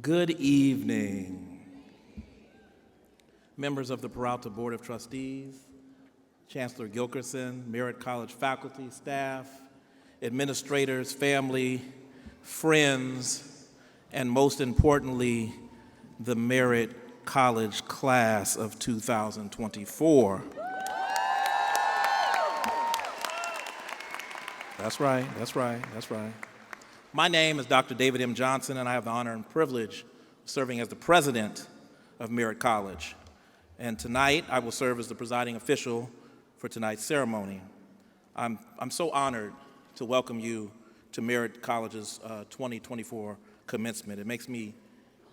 Good evening, members of the Peralta Board of Trustees, Chancellor Gilkerson, Merritt College faculty, staff, administrators, family, friends, and most importantly, the Merritt College class of 2024. That's right. My name is Dr. David M. Johnson, and I have the honor and privilege of serving as the president of Merritt College. And tonight, I will serve as the presiding official for tonight's ceremony. I'm so honored to welcome you to Merritt College's 2024 commencement. It makes me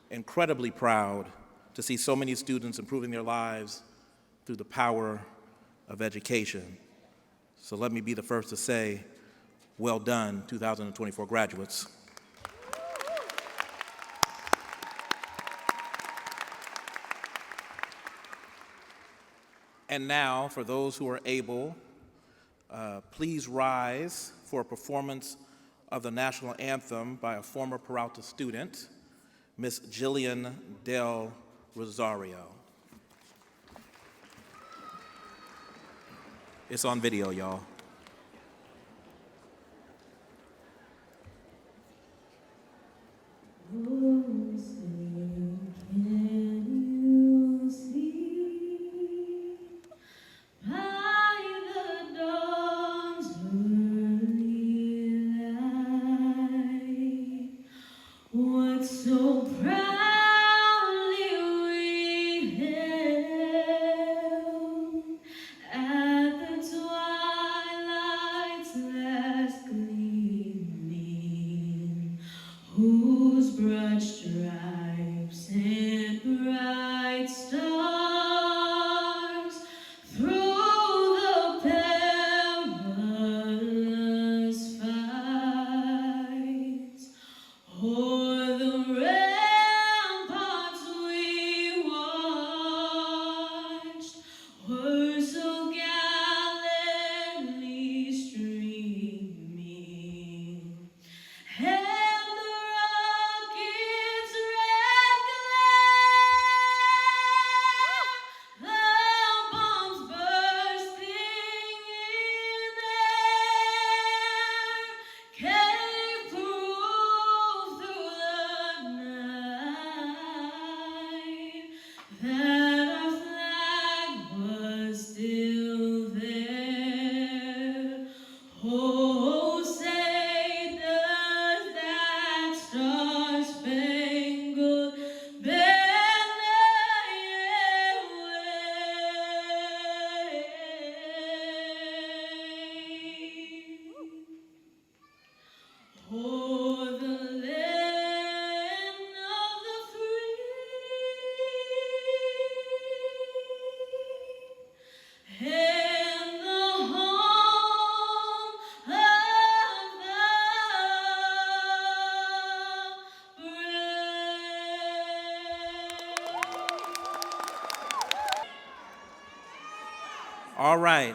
incredibly proud to see so many students improving their lives through the power of education. So let me be the first to say, well done, 2024 graduates. And now, for those who are able, please rise for a performance of the national anthem by a former Peralta student, Miss Jillian Del Rosario. It's on video, y'all.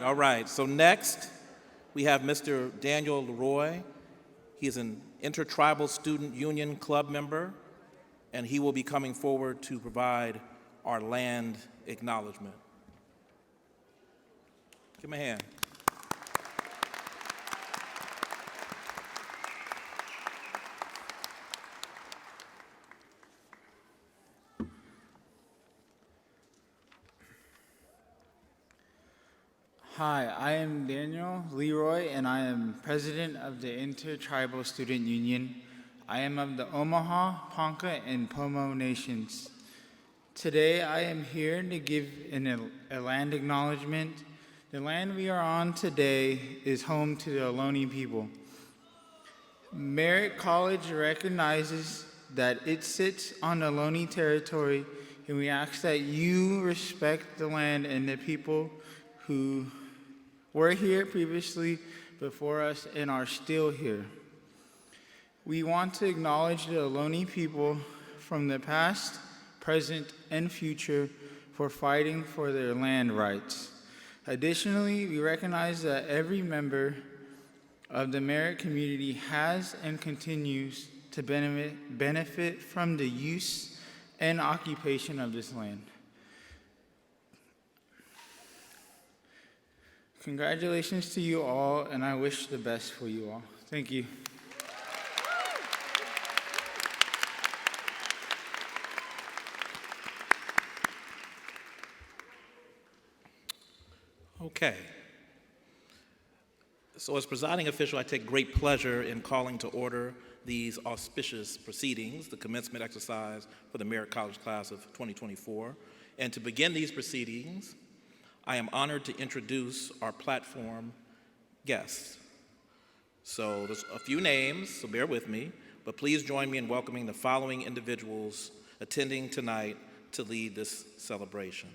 All right. So next, we have Mr. Daniel Leroy. He is an Intertribal Student Union Club member, and he will be coming forward to provide our land acknowledgement. Give him a hand. Hi, I am Daniel Leroy, and I am president of the Intertribal Student Union. I am of the Omaha, Ponca, and Pomo nations. Today, I am here to give a land acknowledgement. The land we are on today is home to the Ohlone people. Merritt College recognizes that it sits on the Ohlone territory, and we ask that you respect the land and the people who were here previously before us and are still here. We want to acknowledge the Ohlone people from the past, present, and future for fighting for their land rights. Additionally, we recognize that every member of the Merritt community has and continues to benefit from the use and occupation of this land. Congratulations to you all, and I wish the best for you all. Thank you. Okay. So as presiding official, I take great pleasure in calling to order these auspicious proceedings, the commencement exercise for the Merritt College class of 2024. And to begin these proceedings, I am honored to introduce our platform guests. So there's a few names, so bear with me, but please join me in welcoming the following individuals attending tonight to lead this celebration.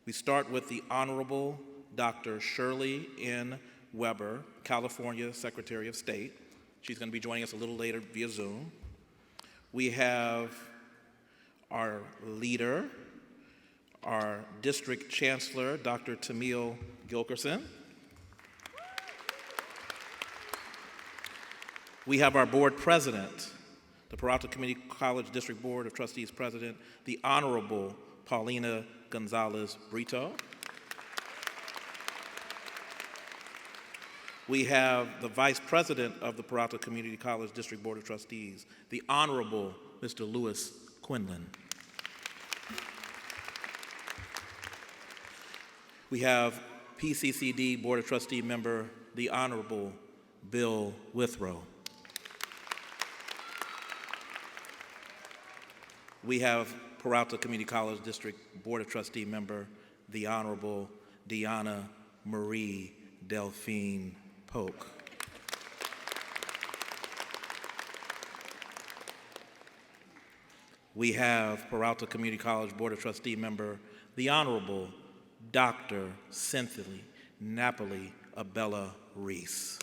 We start with the Honorable Dr. Shirley N. Weber, California Secretary of State. She's going to be joining us a little later via Zoom. We have our leader, our district chancellor, Dr. Tamil Gilkerson. We have our board president, the Peralta Community College District Board of Trustees president, the Honorable Paulina Gonzalez Brito. We have the Vice President of the Peralta Community College District Board of Trustees, the Honorable Mr. Lewis Quinlan. We have PCCD Board of Trustee member, the Honorable Bill Withrow. We have Peralta Community College District Board of Trustee member, the Honorable Deanna Marie Delphine Polk. We have Peralta Community College Board of Trustee member, the Honorable Dr. Cynthia Napoli Abella Reese.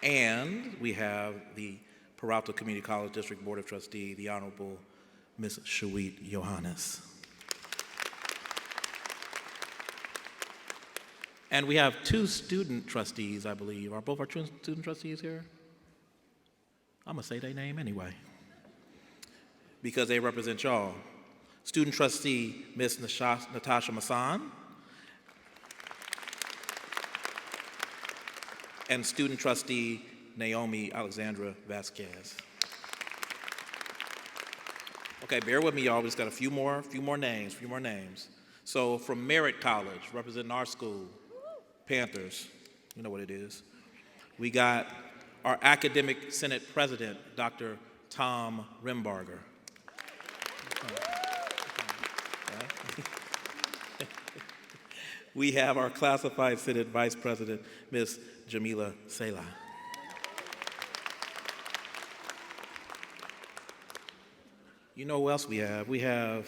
And we have the Peralta Community College District Board of Trustee, the Honorable Ms. Shawit Johannes. And we have two student trustees, I believe. Are both our student trustees here? I'm gonna say their name anyway, because they represent y'all. Student trustee, Ms. Natasha Masson, and student trustee, Naomi Alexandra Vasquez. Okay, bear with me, y'all. We just got a few more names. So from Merritt College, representing our school, Panthers, you know what it is. We got our Academic Senate President, Dr. Tom Rimbarger. We have our Classified Senate Vice President, Ms. Jamila Sela. You know who else we have? We have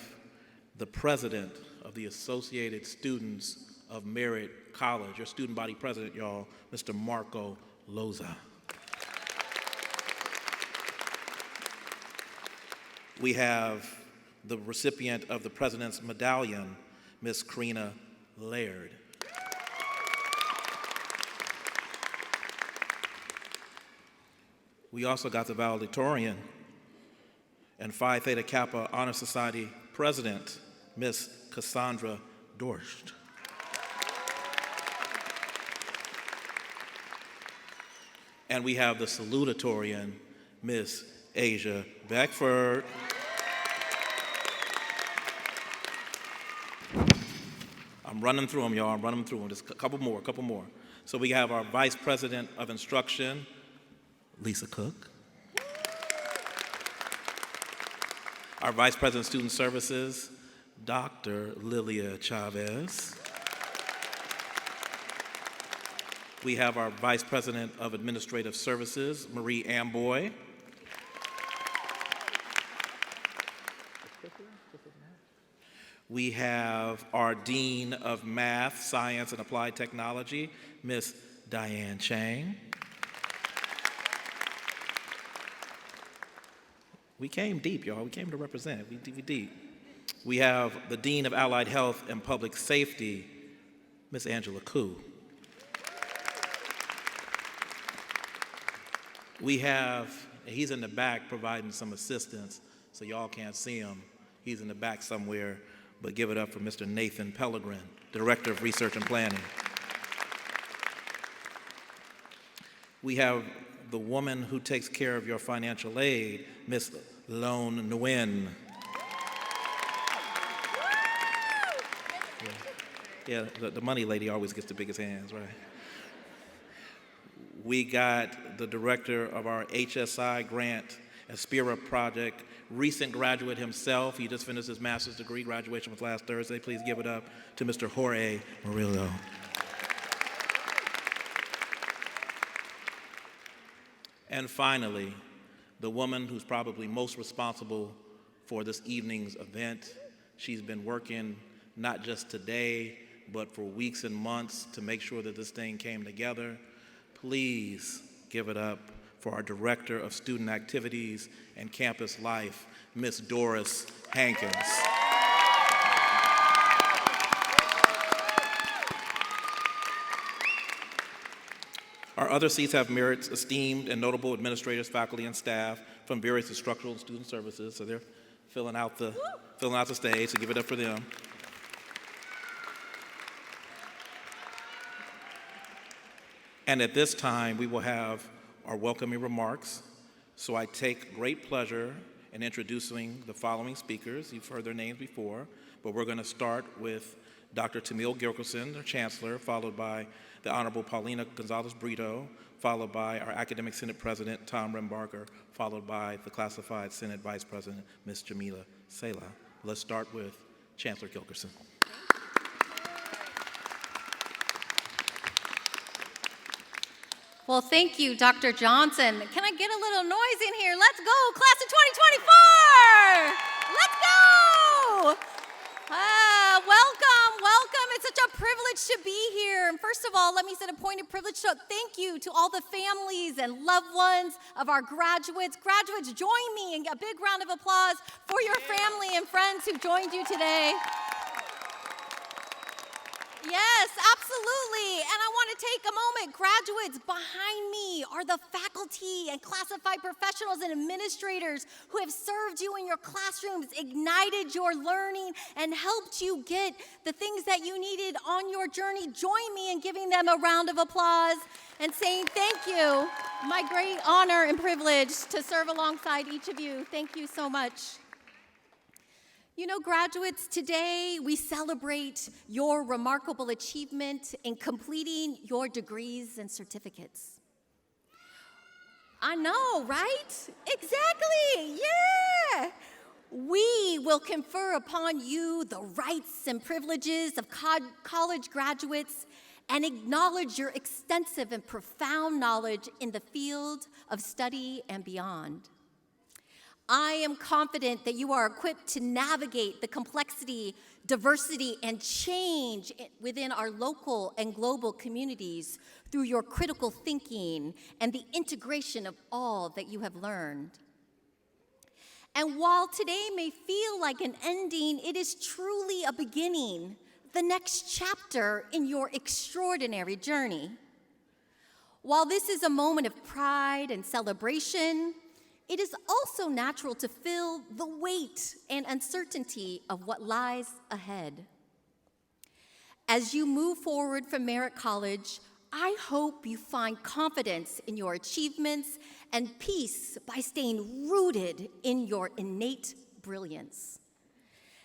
the President of the Associated Students of Merritt College, your student body president, y'all, Mr. Marco Loza. We have the recipient of the President's Medallion, Ms. Karina Laird. We also got the Valedictorian and Phi Theta Kappa Honor Society President, Ms. Cassandra Dorst. And we have the salutatorian, Ms. Asia Beckford. I'm running through them, y'all. Just a couple more. So we have our Vice President of Instruction, Lisa Cook. Our Vice President of Student Services, Dr. Lilia Chavez. We have our Vice President of Administrative Services, Marie Amboy. We have our Dean of Math, Science, and Applied Technology, Miss Diane Chang. We came deep, y'all. We came to represent. We deep. We have the Dean of Allied Health and Public Safety, Miss Angela Koo. He's in the back providing some assistance, so y'all can't see him. He's in the back somewhere, but give it up for Mr. Nathan Pellegrin, Director of Research and Planning. We have the woman who takes care of your financial aid, Miss Lone Nguyen. Yeah, the money lady always gets the biggest hands, right? We got the director of our HSI grant Aspira project, recent graduate himself. He just finished his master's degree. Graduation was last Thursday. Please give it up to Mr. Jorge Murillo. And finally, the woman who's probably most responsible for this evening's event. She's been working not just today, but for weeks and months to make sure that this thing came together. Please give it up for our Director of Student Activities and Campus Life, Miss Doris Hankins. Our other seats have Merritt's esteemed and notable administrators, faculty, and staff from various instructional and student services, so they're filling out the stage, so give it up for them. And at this time, we will have our welcoming remarks. So I take great pleasure in introducing the following speakers. You've heard their names before, but we're going to start with Dr. Tamil Gilkerson, our Chancellor, followed by the Honorable Paulina Gonzalez-Brito, followed by our Academic Senate President, Tom Rembarker, followed by the Classified Senate Vice President, Ms. Jamila Sela. Let's start with Chancellor Gilkerson. Well, thank you, Dr. Johnson. Can I get a little noise in here? Let's go, class of 2024! Let's go! Welcome. It's such a privilege to be here. And first of all, let me set a point of privilege. So thank you to all the families and loved ones of our graduates. Graduates, join me in a big round of applause for your family and friends who joined you today. Yes, absolutely. And I want to take a moment. Graduates, behind me are the faculty and classified professionals and administrators who have served you in your classrooms, ignited your learning, and helped you get the things that you needed on your journey. Join me in giving them a round of applause and saying thank you. My great honor and privilege to serve alongside each of you. Thank you so much. You know, graduates, today we celebrate your remarkable achievement in completing your degrees and certificates. I know, right? Exactly, yeah. We will confer upon you the rights and privileges of college graduates and acknowledge your extensive and profound knowledge in the field of study and beyond. I am confident that you are equipped to navigate the complexity, diversity, and change within our local and global communities through your critical thinking and the integration of all that you have learned. And while today may feel like an ending, it is truly a beginning, the next chapter in your extraordinary journey. While this is a moment of pride and celebration, it is also natural to feel the weight and uncertainty of what lies ahead. As you move forward from Merritt College, I hope you find confidence in your achievements and peace by staying rooted in your innate brilliance.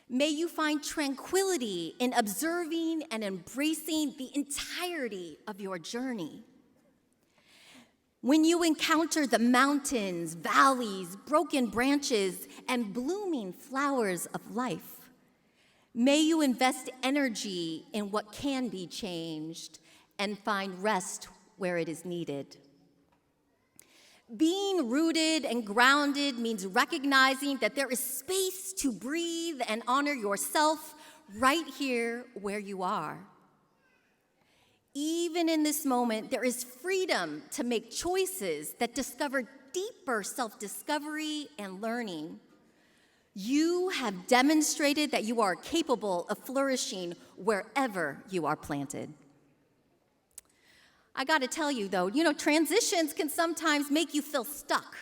May you find tranquility in observing and embracing the entirety of your journey. When you encounter the mountains, valleys, broken branches, and blooming flowers of life, may you invest energy in what can be changed and find rest where it is needed. Being rooted and grounded means recognizing that there is space to breathe and honor yourself right here where you are. Even in this moment, there is freedom to make choices that discover deeper self-discovery and learning. You have demonstrated that you are capable of flourishing wherever you are planted. I gotta tell you though, transitions can sometimes make you feel stuck.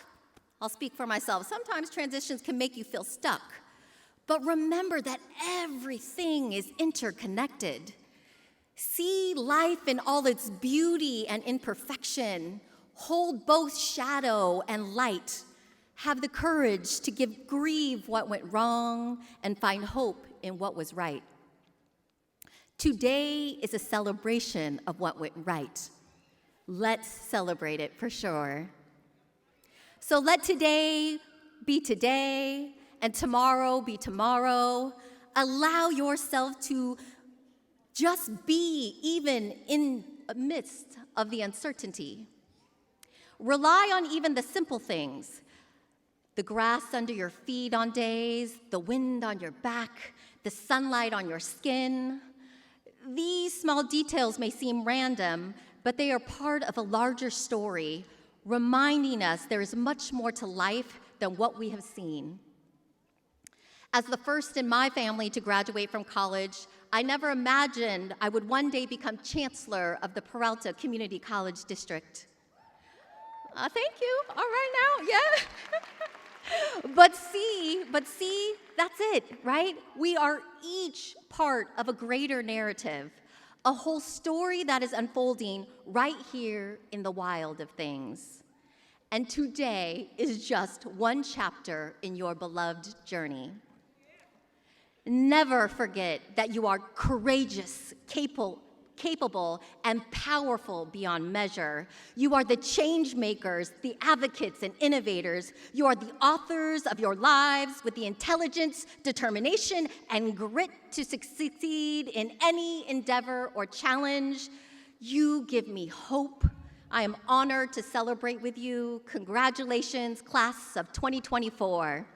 I'll speak for myself. Sometimes transitions can make you feel stuck. But remember that everything is interconnected. See life in all its beauty and imperfection. Hold both shadow and light. Have the courage to grieve what went wrong and find hope in what was right. Today is a celebration of what went right. Let's celebrate it for sure. So let today be today and tomorrow be tomorrow. Allow yourself to just be even in the midst of the uncertainty. Rely on even the simple things. The grass under your feet on days, the wind on your back, the sunlight on your skin. These small details may seem random, but they are part of a larger story, reminding us there is much more to life than what we have seen. As the first in my family to graduate from college, I never imagined I would one day become Chancellor of the Peralta Community College District. Thank you. All right now, yeah. But see, that's it, right? We are each part of a greater narrative, a whole story that is unfolding right here in the wild of things. And today is just one chapter in your beloved journey. Never forget that you are courageous, capable, and powerful beyond measure. You are the change makers, the advocates and innovators. You are the authors of your lives with the intelligence, determination, and grit to succeed in any endeavor or challenge. You give me hope. I am honored to celebrate with you. Congratulations, class of 2024.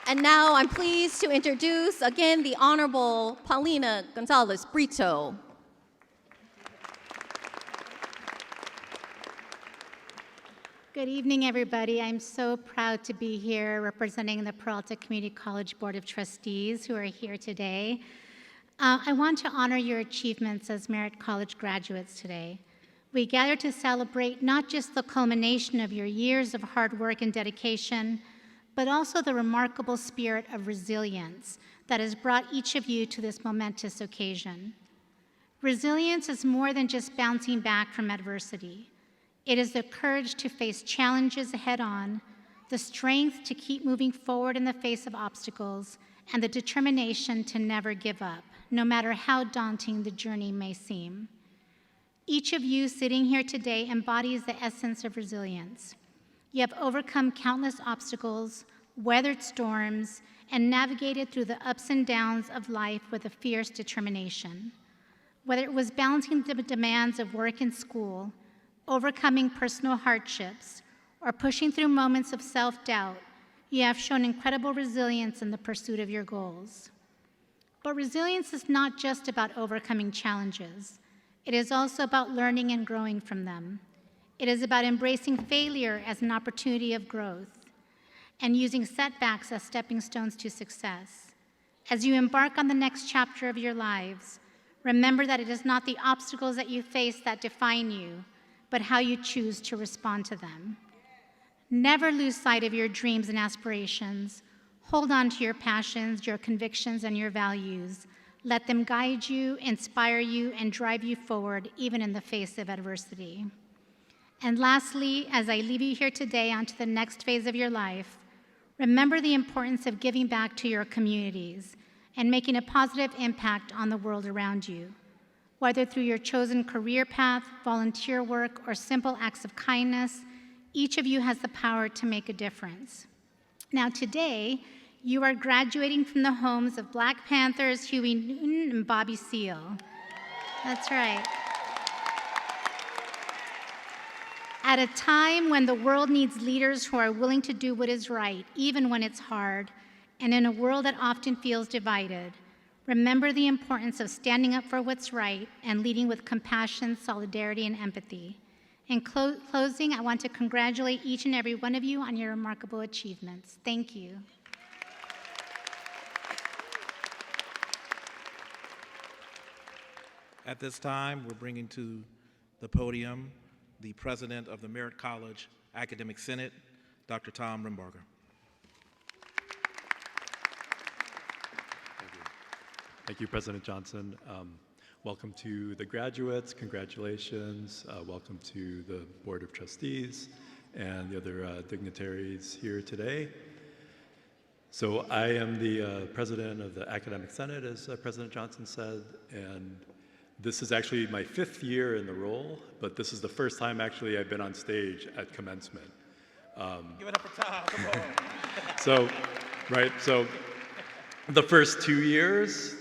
And now I'm pleased to introduce again the Honorable Paulina Gonzalez Brito. Good evening, everybody. I'm so proud to be here representing the Peralta Community College Board of Trustees who are here today. I want to honor your achievements as Merritt College graduates today. We gather to celebrate not just the culmination of your years of hard work and dedication, but also the remarkable spirit of resilience that has brought each of you to this momentous occasion. Resilience is more than just bouncing back from adversity. It is the courage to face challenges head-on, the strength to keep moving forward in the face of obstacles, and the determination to never give up, no matter how daunting the journey may seem. Each of you sitting here today embodies the essence of resilience. You have overcome countless obstacles, weathered storms, and navigated through the ups and downs of life with a fierce determination. Whether it was balancing the demands of work and school, overcoming personal hardships, or pushing through moments of self-doubt, you have shown incredible resilience in the pursuit of your goals. But resilience is not just about overcoming challenges. It is also about learning and growing from them. It is about embracing failure as an opportunity of growth and using setbacks as stepping stones to success. As you embark on the next chapter of your lives, remember that it is not the obstacles that you face that define you, but how you choose to respond to them. Never lose sight of your dreams and aspirations. Hold on to your passions, your convictions, and your values. Let them guide you, inspire you, and drive you forward, even in the face of adversity. And lastly, as I leave you here today onto the next phase of your life, remember the importance of giving back to your communities and making a positive impact on the world around you. Whether through your chosen career path, volunteer work, or simple acts of kindness, each of you has the power to make a difference. Now today, you are graduating from the homes of Black Panthers, Huey Newton, and Bobby Seale. That's right. At a time when the world needs leaders who are willing to do what is right, even when it's hard, and in a world that often feels divided, remember the importance of standing up for what's right and leading with compassion, solidarity, and empathy. In closing, I want to congratulate each and every one of you on your remarkable achievements. Thank you. At this time, we're bringing to the podium the president of the Merritt College Academic Senate, Dr. Tom Rimbarger. Thank you, President Johnson. Welcome to the graduates, congratulations. Welcome to the Board of Trustees and the other dignitaries here today. So I am the president of the Academic Senate, as President Johnson said, and this is actually my 5th year in the role, but this is the first time actually I've been on stage at commencement. Give it up for Tom, come on. So the first 2 years,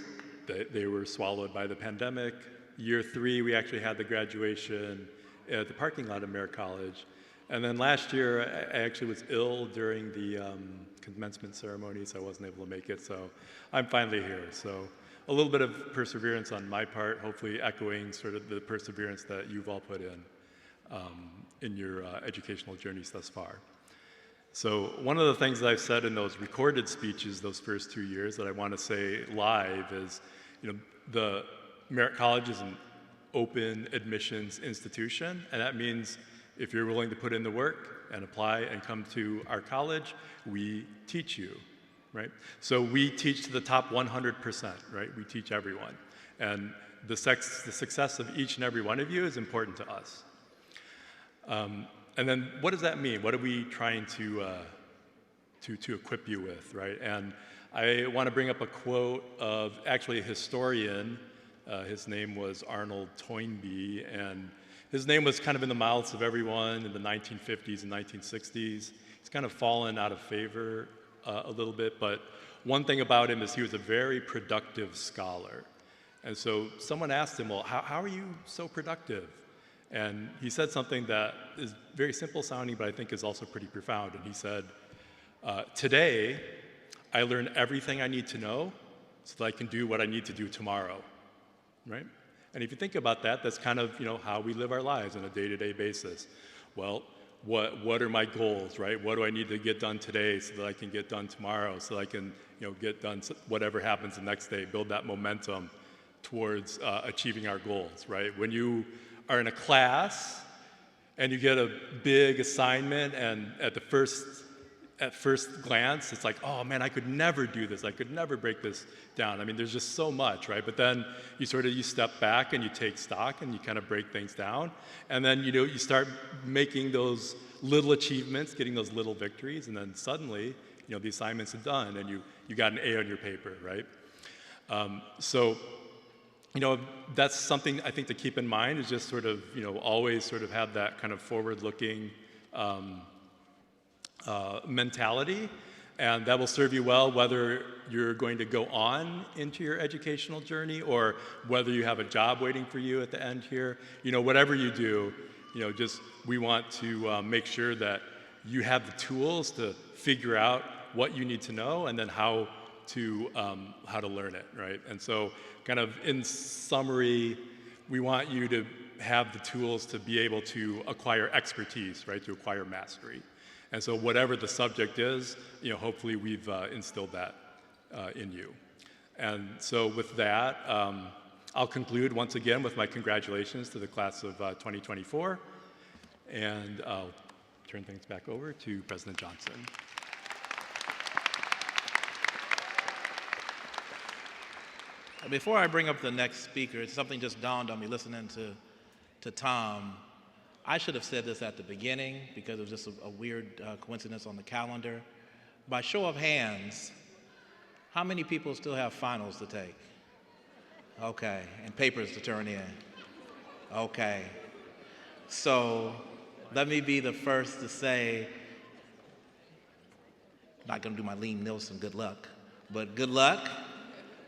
they were swallowed by the pandemic. Year 3, we actually had the graduation at the parking lot of Merritt College. And then last year, I actually was ill during the commencement ceremony, so I wasn't able to make it. So I'm finally here. So a little bit of perseverance on my part, hopefully echoing sort of the perseverance that you've all put in your educational journeys thus far. So one of the things that I've said in those recorded speeches those first 2 years that I want to say live is, the Merritt College is an open admissions institution, and that means if you're willing to put in the work and apply and come to our college, we teach you, right? So we teach to the top 100%, right? We teach everyone. And the success of each and every one of you is important to us. And then what does that mean? What are we trying to equip you with, right? And I want to bring up a quote of actually a historian. His name was Arnold Toynbee, and his name was kind of in the mouths of everyone in the 1950s and 1960s. He's kind of fallen out of favor a little bit, but one thing about him is he was a very productive scholar. And so someone asked him, well, how are you so productive? And he said something that is very simple sounding, but I think is also pretty profound. And he said, today, I learn everything I need to know so that I can do what I need to do tomorrow, right? And if you think about that, that's kind of how we live our lives on a day-to-day basis. Well, what are my goals, right? What do I need to get done today so that I can get done tomorrow, so that I can get done whatever happens the next day, build that momentum towards achieving our goals, right? When you are in a class and you get a big assignment and at first glance, it's like, oh man, I could never do this. I could never break this down. I mean, there's just so much, right? But then you step back and you take stock and you kind of break things down. And then, you start making those little achievements, getting those little victories. And then suddenly, the assignments are done and you got an A on your paper, right? So that's something I think to keep in mind is just sort of, always sort of have that kind of forward-looking mentality, and that will serve you well whether you're going to go on into your educational journey or whether you have a job waiting for you at the end here. Whatever you do, we want to make sure that you have the tools to figure out what you need to know and then how to learn it, right? And so kind of in summary, we want you to have the tools to be able to acquire expertise, right? To acquire mastery. And so whatever the subject is, hopefully we've instilled that in you. And so with that, I'll conclude once again with my congratulations to the class of 2024. And I'll turn things back over to President Johnson. Before I bring up the next speaker, something just dawned on me listening to Tom. I should have said this at the beginning because it was just a weird coincidence on the calendar. By show of hands, how many people still have finals to take? Okay, and papers to turn in. Okay. So let me be the first to say, not gonna do my Liam Nielsen good luck, but good luck.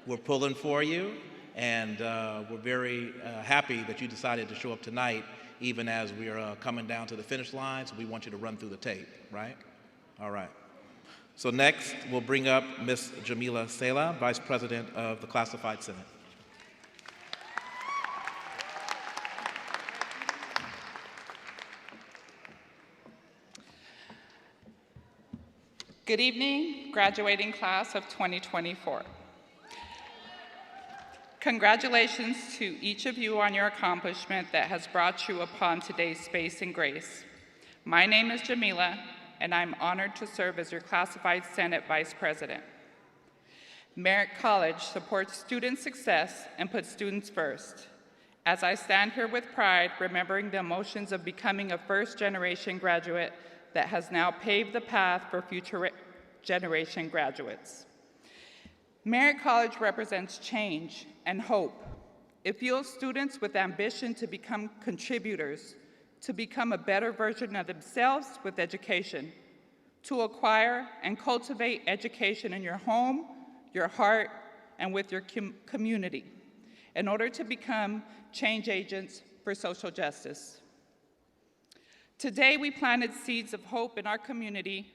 We're pulling for you, and we're very happy that you decided to show up tonight, even as we're coming down to the finish line, so we want you to run through the tape, right? All right. So next, we'll bring up Ms. Jamila Sela, Vice President of the Classified Senate. Good evening, graduating class of 2024. Congratulations to each of you on your accomplishment that has brought you upon today's space and grace. My name is Jamila, and I'm honored to serve as your Classified Senate Vice President. Merritt College supports student success and puts students first. As I stand here with pride, remembering the emotions of becoming a first-generation graduate that has now paved the path for future generation graduates. Merritt College represents change and hope. It fuels students with ambition to become contributors, to become a better version of themselves with education, to acquire and cultivate education in your home, your heart, and with your community, in order to become change agents for social justice. Today, we planted seeds of hope in our community,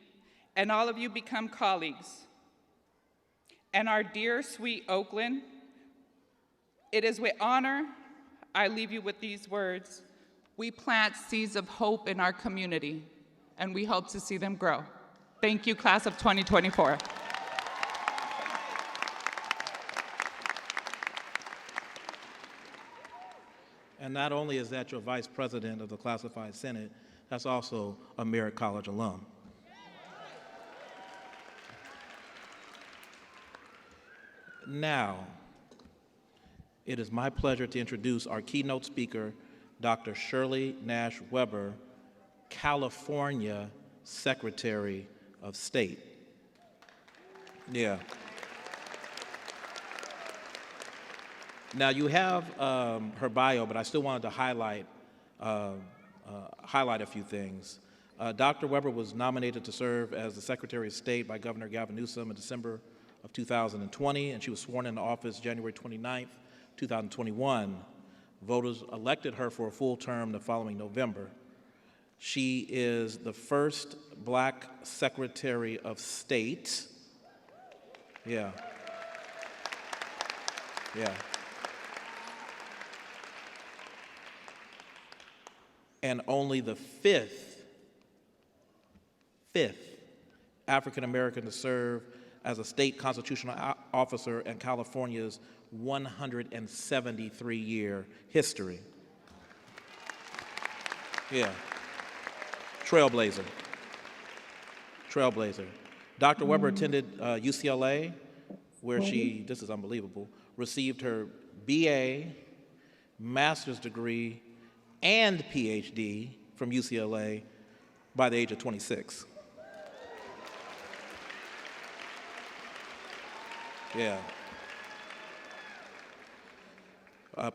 and all of you become colleagues. And our dear, sweet Oakland, it is with honor I leave you with these words. We plant seeds of hope in our community, and we hope to see them grow. Thank you, class of 2024. And not only is that your vice president of the Classified Senate, that's also a Merritt College alum. Now, it is my pleasure to introduce our keynote speaker, Dr. Shirley Nash Weber, California Secretary of State. Yeah. Now, you have her bio, but I still wanted to highlight a few things. Dr. Weber was nominated to serve as the Secretary of State by Governor Gavin Newsom in December of 2020, and she was sworn into office January 29th, 2021. Voters elected her for a full term the following November. She is the first Black Secretary of State. Yeah. And only the fifth African American to serve as a state constitutional officer in California's 173-year history. Yeah. Trailblazer. Dr. Weber attended UCLA, where she, this is unbelievable, received her BA, master's degree, and Ph.D. from UCLA by the age of 26. Yeah.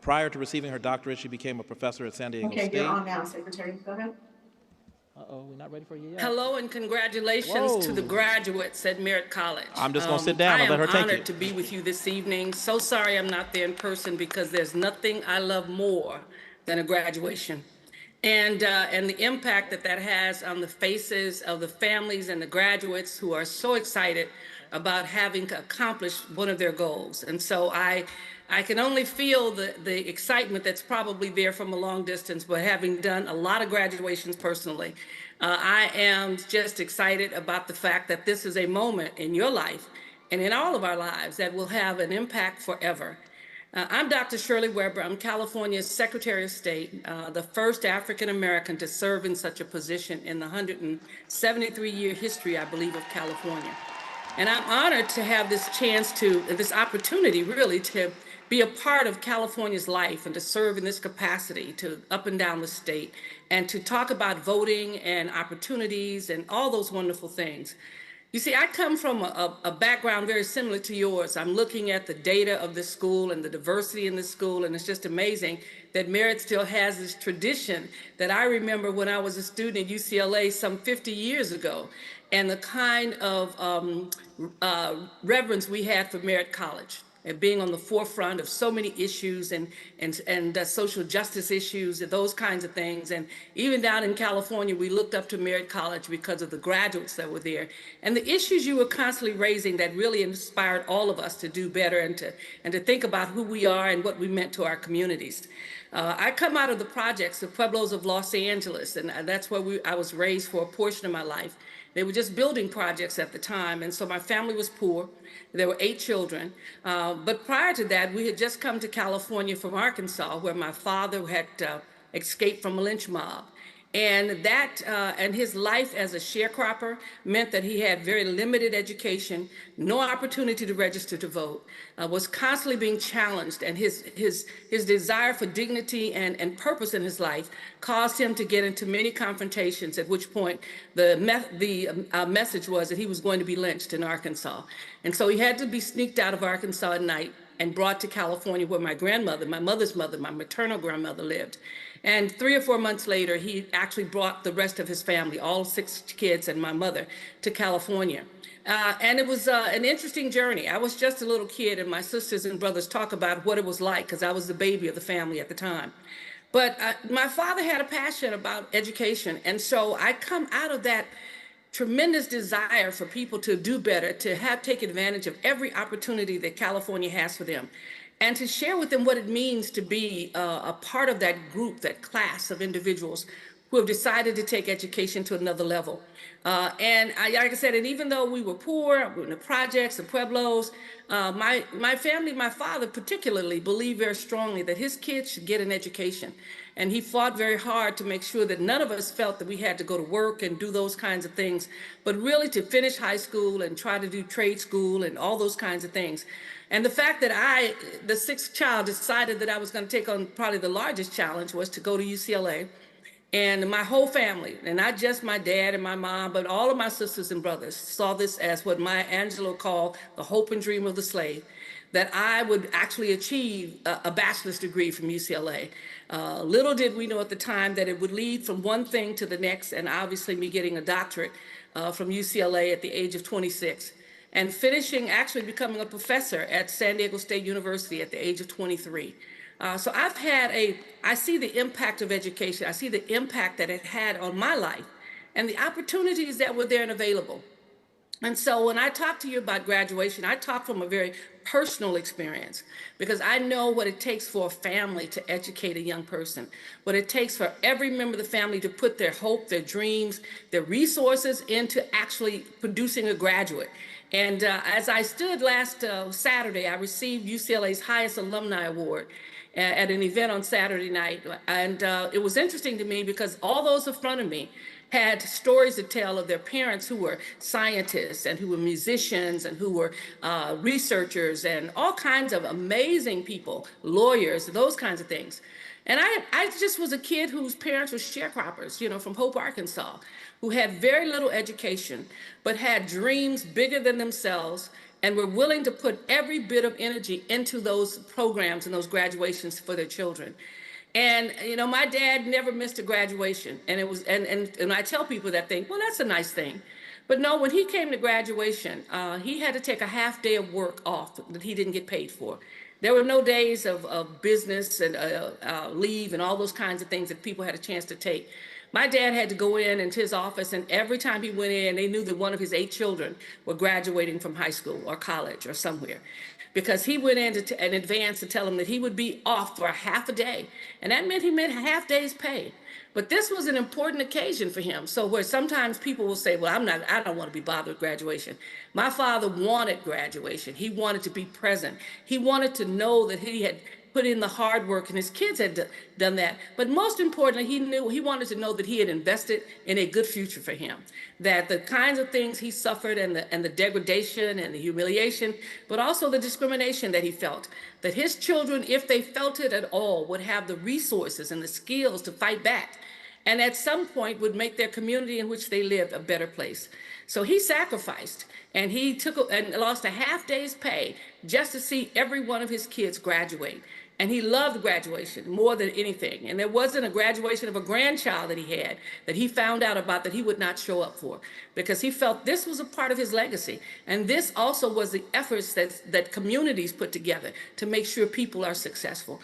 Prior to receiving her doctorate, she became a professor at San Diego State. Okay, you're on now, Secretary. Go ahead. Uh-oh, we're not ready for you yet. Hello and congratulations to the graduates at Merritt College. I'm just going to sit down and let her take it. I am honored to be with you this evening. So sorry I'm not there in person because there's nothing I love more than a graduation. And the impact that has on the faces of the families and the graduates who are so excited about having accomplished one of their goals. And so I can only feel the excitement that's probably there from a long distance, but having done a lot of graduations personally, I am just excited about the fact that this is a moment in your life and in all of our lives that will have an impact forever. I'm Dr. Shirley Weber. I'm California's Secretary of State, the first African American to serve in such a position in the 173-year history, I believe, of California. And I'm honored to have this opportunity really to be a part of California's life and to serve in this capacity to up and down the state and to talk about voting and opportunities and all those wonderful things. You see, I come from a background very similar to yours. I'm looking at the data of this school and the diversity in this school, and it's just amazing that Merritt still has this tradition that I remember when I was a student at UCLA some 50 years ago, and the kind of reverence we had for Merritt College and being on the forefront of so many issues and social justice issues and those kinds of things. And even down in California, we looked up to Merritt College because of the graduates that were there. And the issues you were constantly raising that really inspired all of us to do better and to think about who we are and what we meant to our communities. I come out of the projects, the Pueblos of Los Angeles, and that's where I was raised for a portion of my life. They were just building projects at the time, and so my family was poor. There were 8 children. But prior to that, we had just come to California from Arkansas, where my father had escaped from a lynch mob. And that, and his life as a sharecropper meant that he had very limited education, no opportunity to register to vote, was constantly being challenged, and his desire for dignity and purpose in his life caused him to get into many confrontations, at which point the message was that he was going to be lynched in Arkansas. And so he had to be sneaked out of Arkansas at night and brought to California, where my grandmother, my mother's mother, my maternal grandmother lived. And 3 or 4 months later, he actually brought the rest of his family, all 6 kids and my mother, to California. And it was an interesting journey. I was just a little kid, and my sisters and brothers talk about what it was like, because I was the baby of the family at the time. But my father had a passion about education, and so I come out of that tremendous desire for people to do better, to take advantage of every opportunity that California has for them, and to share with them what it means to be a part of that group, that class of individuals who have decided to take education to another level. Like I said, and even though we were poor, we were in the projects, the pueblos, my family, my father particularly, believed very strongly that his kids should get an education. And he fought very hard to make sure that none of us felt that we had to go to work and do those kinds of things, but really to finish high school and try to do trade school and all those kinds of things. And the fact that I, the 6th child, decided that I was going to take on probably the largest challenge was to go to UCLA. And my whole family, and not just my dad and my mom, but all of my sisters and brothers, saw this as what Maya Angelou called the hope and dream of the slave, that I would actually achieve a bachelor's degree from UCLA. Little did we know at the time that it would lead from one thing to the next, and obviously me getting a doctorate from UCLA at the age of 26. And finishing, actually becoming a professor at San Diego State University at the age of 23. So I see the impact of education. I see the impact that it had on my life and the opportunities that were there and available. And so when I talk to you about graduation, I talk from a very personal experience, because I know what it takes for a family to educate a young person, what it takes for every member of the family to put their hope, their dreams, their resources into actually producing a graduate. And as I stood last Saturday, I received UCLA's highest alumni award at an event on Saturday night. And it was interesting to me because all those in front of me had stories to tell of their parents who were scientists and who were musicians and who were researchers and all kinds of amazing people, lawyers, those kinds of things. And I just was a kid whose parents were sharecroppers, you know, from Hope, Arkansas, who had very little education, but had dreams bigger than themselves and were willing to put every bit of energy into those programs and those graduations for their children. And, you know, my dad never missed a graduation. And it was, and I tell people that think, well, that's a nice thing. But no, when he came to graduation, he had to take a half day of work off that he didn't get paid for. There were no days of business and leave and all those kinds of things that people had a chance to take. My dad had to go into his office, and every time he went in, they knew that one of his 8 children were graduating from high school or college or somewhere, because he went in advance to tell him that he would be off for a half a day, and that meant he meant a half day's pay. But this was an important occasion for him. So where sometimes people will say, well, I don't want to be bothered with graduation. My father wanted graduation. He wanted to be present. He wanted to know that he had put in the hard work and his kids had done that. But most importantly, he wanted to know that he had invested in a good future for him, that the kinds of things he suffered and the degradation and the humiliation, but also the discrimination that he felt, that his children, if they felt it at all, would have the resources and the skills to fight back, and at some point would make their community in which they lived a better place. So he sacrificed, and he took and lost a half day's pay just to see every one of his kids graduate. And he loved graduation more than anything. And there wasn't a graduation of a grandchild that he had that he found out about that he would not show up for, because he felt this was a part of his legacy. And this also was the efforts that communities put together to make sure people are successful.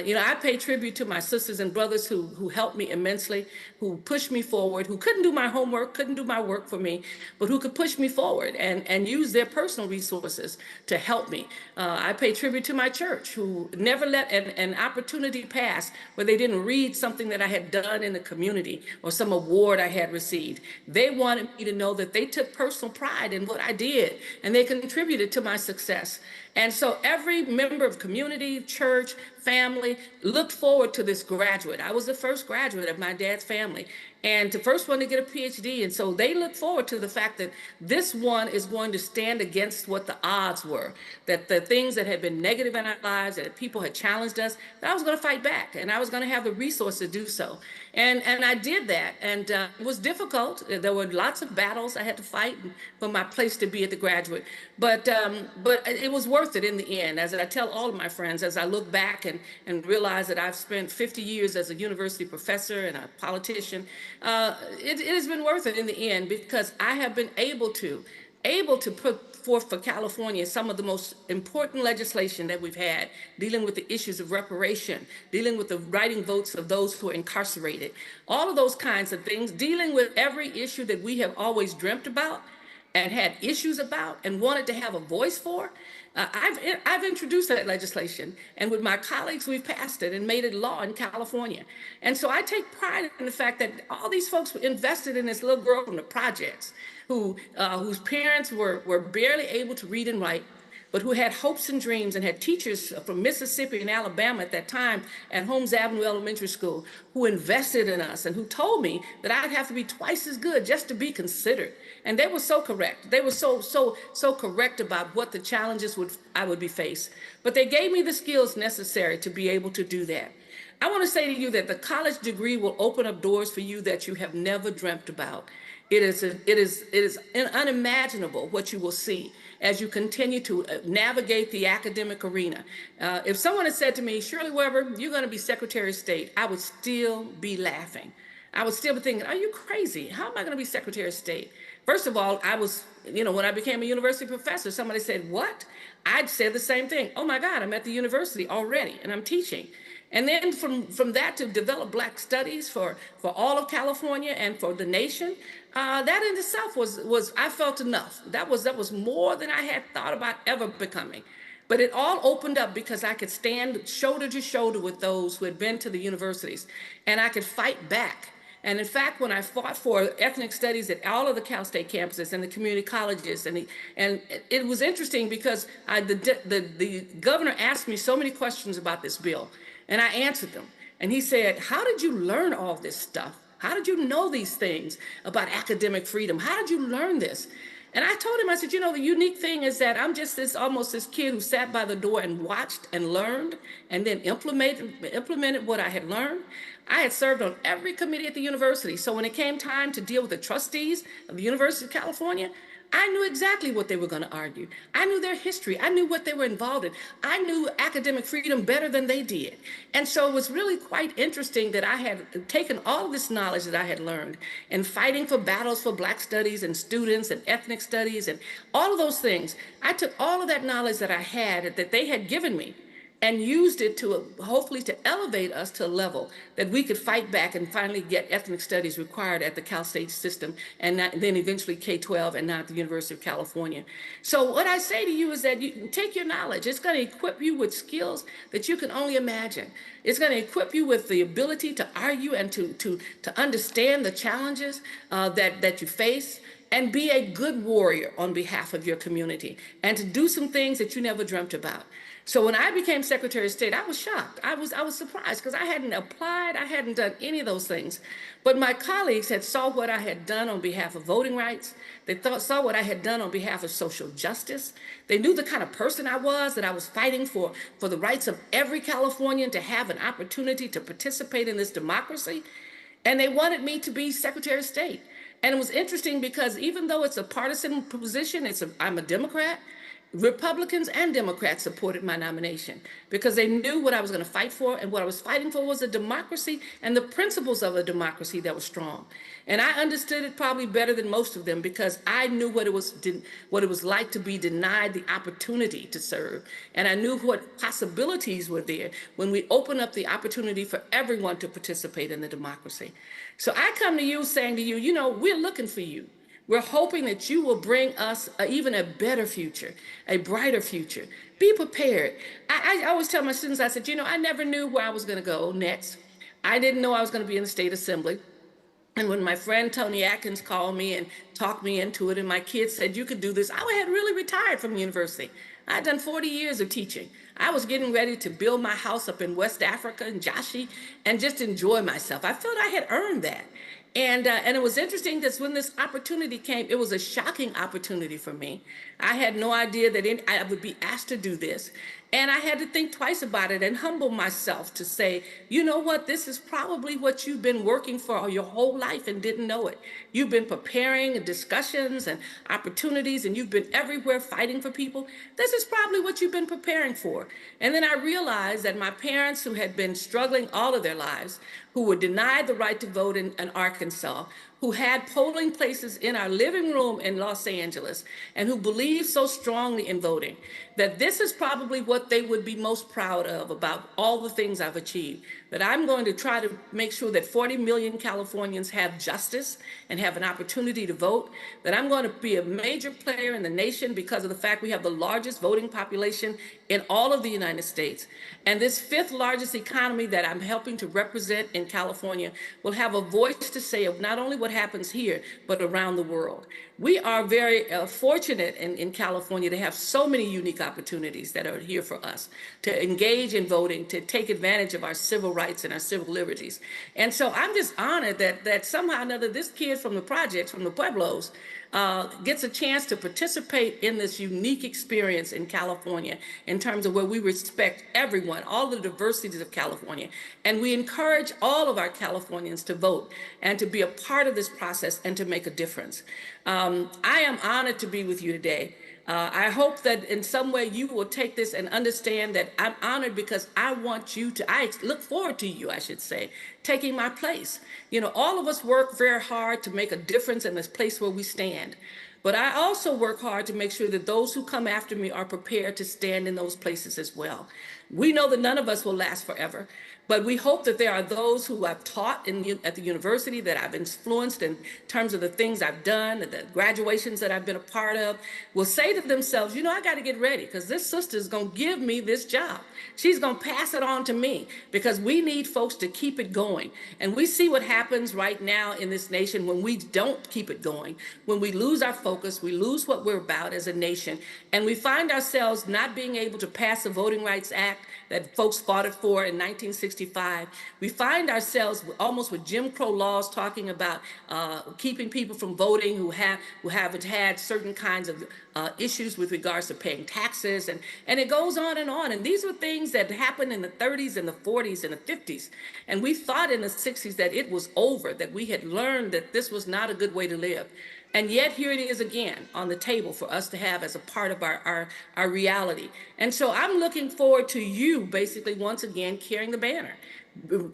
You know, I pay tribute to my sisters and brothers who helped me immensely, who pushed me forward, who couldn't do my homework, couldn't do my work for me, but who could push me forward and use their personal resources to help me. I pay tribute to my church, who never let an opportunity pass where they didn't read something that I had done in the community or some award I had received. They wanted me to know that they took personal pride in what I did and they contributed to my success. And so every member of community, church, family looked forward to this graduate. I was the first graduate of my dad's family and the first one to get a PhD. And so they look forward to the fact that this one is going to stand against what the odds were, that the things that had been negative in our lives, that people had challenged us, that I was going to fight back and I was going to have the resources to do so. And I did that, and it was difficult. There were lots of battles I had to fight for my place to be at the graduate, but it was worth it in the end. As I tell all of my friends, as I look back and realize that I've spent 50 years as a university professor and a politician, it has been worth it in the end, because I have been able to put forth for California some of the most important legislation that we've had, dealing with the issues of reparation, dealing with the writing votes of those who are incarcerated, all of those kinds of things, dealing with every issue that we have always dreamt about and had issues about and wanted to have a voice for. I've introduced that legislation, and with my colleagues, we've passed it and made it law in California. And so I take pride in the fact that all these folks invested in this little girl from the projects, whose parents were barely able to read and write, but who had hopes and dreams and had teachers from Mississippi and Alabama at that time at Holmes Avenue Elementary School who invested in us and who told me that I'd have to be twice as good just to be considered. And they were so correct. They were so correct about what the challenges I would be faced. But they gave me the skills necessary to be able to do that. I want to say to you that the college degree will open up doors for you that you have never dreamt about. It is unimaginable what you will see as you continue to navigate the academic arena. If someone had said to me, Shirley Weber, you're going to be Secretary of State, I would still be laughing. I would still be thinking, are you crazy? How am I going to be Secretary of State? First of all, I was, when I became a university professor, somebody said, what? I'd said the same thing. Oh my God, I'm at the university already and I'm teaching. And then from that to develop Black studies for all of California and for the nation, that in itself was I felt enough. That was more than I had thought about ever becoming. But it all opened up because I could stand shoulder to shoulder with those who had been to the universities, and I could fight back. And in fact, when I fought for ethnic studies at all of the Cal State campuses and the community colleges, and it was interesting because the governor asked me so many questions about this bill, and I answered them. And he said, how did you learn all this stuff? How did you know these things about academic freedom? How did you learn this? And I told him, I said, the unique thing is that I'm just almost this kid who sat by the door and watched and learned and then implemented what I had learned. I had served on every committee at the university. So when it came time to deal with the trustees of the University of California, I knew exactly what they were going to argue. I knew their history. I knew what they were involved in. I knew academic freedom better than they did. And so it was really quite interesting that I had taken all of this knowledge that I had learned and fighting for battles for Black studies and students and ethnic studies and all of those things. I took all of that knowledge that I had, that they had given me, and used it to hopefully to elevate us to a level that we could fight back and finally get ethnic studies required at the Cal State system, and then eventually K-12 and now at the University of California. So what I say to you is that you take your knowledge. It's going to equip you with skills that you can only imagine. It's going to equip you with the ability to argue and to understand the challenges that you face, and be a good warrior on behalf of your community, and to do some things that you never dreamt about. So when I became Secretary of State, I was shocked. I was surprised because I hadn't applied. I hadn't done any of those things. But my colleagues had saw what I had done on behalf of voting rights. They saw what I had done on behalf of social justice. They knew the kind of person I was, that I was fighting for the rights of every Californian to have an opportunity to participate in this democracy. And they wanted me to be Secretary of State. And it was interesting because even though it's a partisan position, I'm a Democrat, Republicans and Democrats supported my nomination because they knew what I was going to fight for, and what I was fighting for was a democracy and the principles of a democracy that was strong. And I understood it probably better than most of them because I knew what it was like to be denied the opportunity to serve, and I knew what possibilities were there when we open up the opportunity for everyone to participate in the democracy. So I come to you saying to you, we're looking for you. We're hoping that you will bring us even a better future, a brighter future. Be prepared. I always tell my students, I said, I never knew where I was going to go next. I didn't know I was going to be in the state assembly. And when my friend Tony Atkins called me and talked me into it, and my kids said, you could do this, I had really retired from the university. I'd done 40 years of teaching. I was getting ready to build my house up in West Africa in Jashi and just enjoy myself. I felt I had earned that. And it was interesting that when this opportunity came, it was a shocking opportunity for me. I had no idea that I would be asked to do this. And I had to think twice about it and humble myself to say, you know what, this is probably what you've been working for your whole life and didn't know it. You've been preparing discussions and opportunities, and you've been everywhere fighting for people. This is probably what you've been preparing for. And then I realized that my parents, who had been struggling all of their lives, who were denied the right to vote in Arkansas, who had polling places in our living room in Los Angeles, and who believed so strongly in voting, that this is probably what they would be most proud of about all the things I've achieved. That I'm going to try to make sure that 40 million Californians have justice and have an opportunity to vote, that I'm going to be a major player in the nation because of the fact we have the largest voting population in all of the United States. And this fifth largest economy that I'm helping to represent in California will have a voice to say of not only what happens here, but around the world. We are very fortunate in California to have so many unique opportunities that are here for us to engage in voting, to take advantage of our civil rights and our civil liberties. And so I'm just honored that somehow or another this kid from the projects, from the Pueblos, gets a chance to participate in this unique experience in California in terms of where we respect everyone, all the diversities of California. And we encourage all of our Californians to vote and to be a part of this process and to make a difference. I am honored to be with you today. I hope that in some way you will take this and understand that I'm honored because I look forward to you, I should say, taking my place. You know, all of us work very hard to make a difference in this place where we stand. But I also work hard to make sure that those who come after me are prepared to stand in those places as well. We know that none of us will last forever, but we hope that there are those who I've taught at the university, that I've influenced in terms of the things I've done, the graduations that I've been a part of, will say to themselves, you know, I got to get ready because this sister is going to give me this job. She's going to pass it on to me because we need folks to keep it going. And we see what happens right now in this nation when we don't keep it going, when we lose our focus, we lose what we're about as a nation, and we find ourselves not being able to pass the Voting Rights Act that folks fought it for in 1965. We find ourselves almost with Jim Crow laws talking about keeping people from voting who haven't had certain kinds of issues with regards to paying taxes, and it goes on. And these were things that happened in the 30s and the 40s and the 50s. And we thought in the 60s that it was over, that we had learned that this was not a good way to live. And yet here it is again on the table for us to have as a part of our reality. And so I'm looking forward to you basically once again carrying the banner,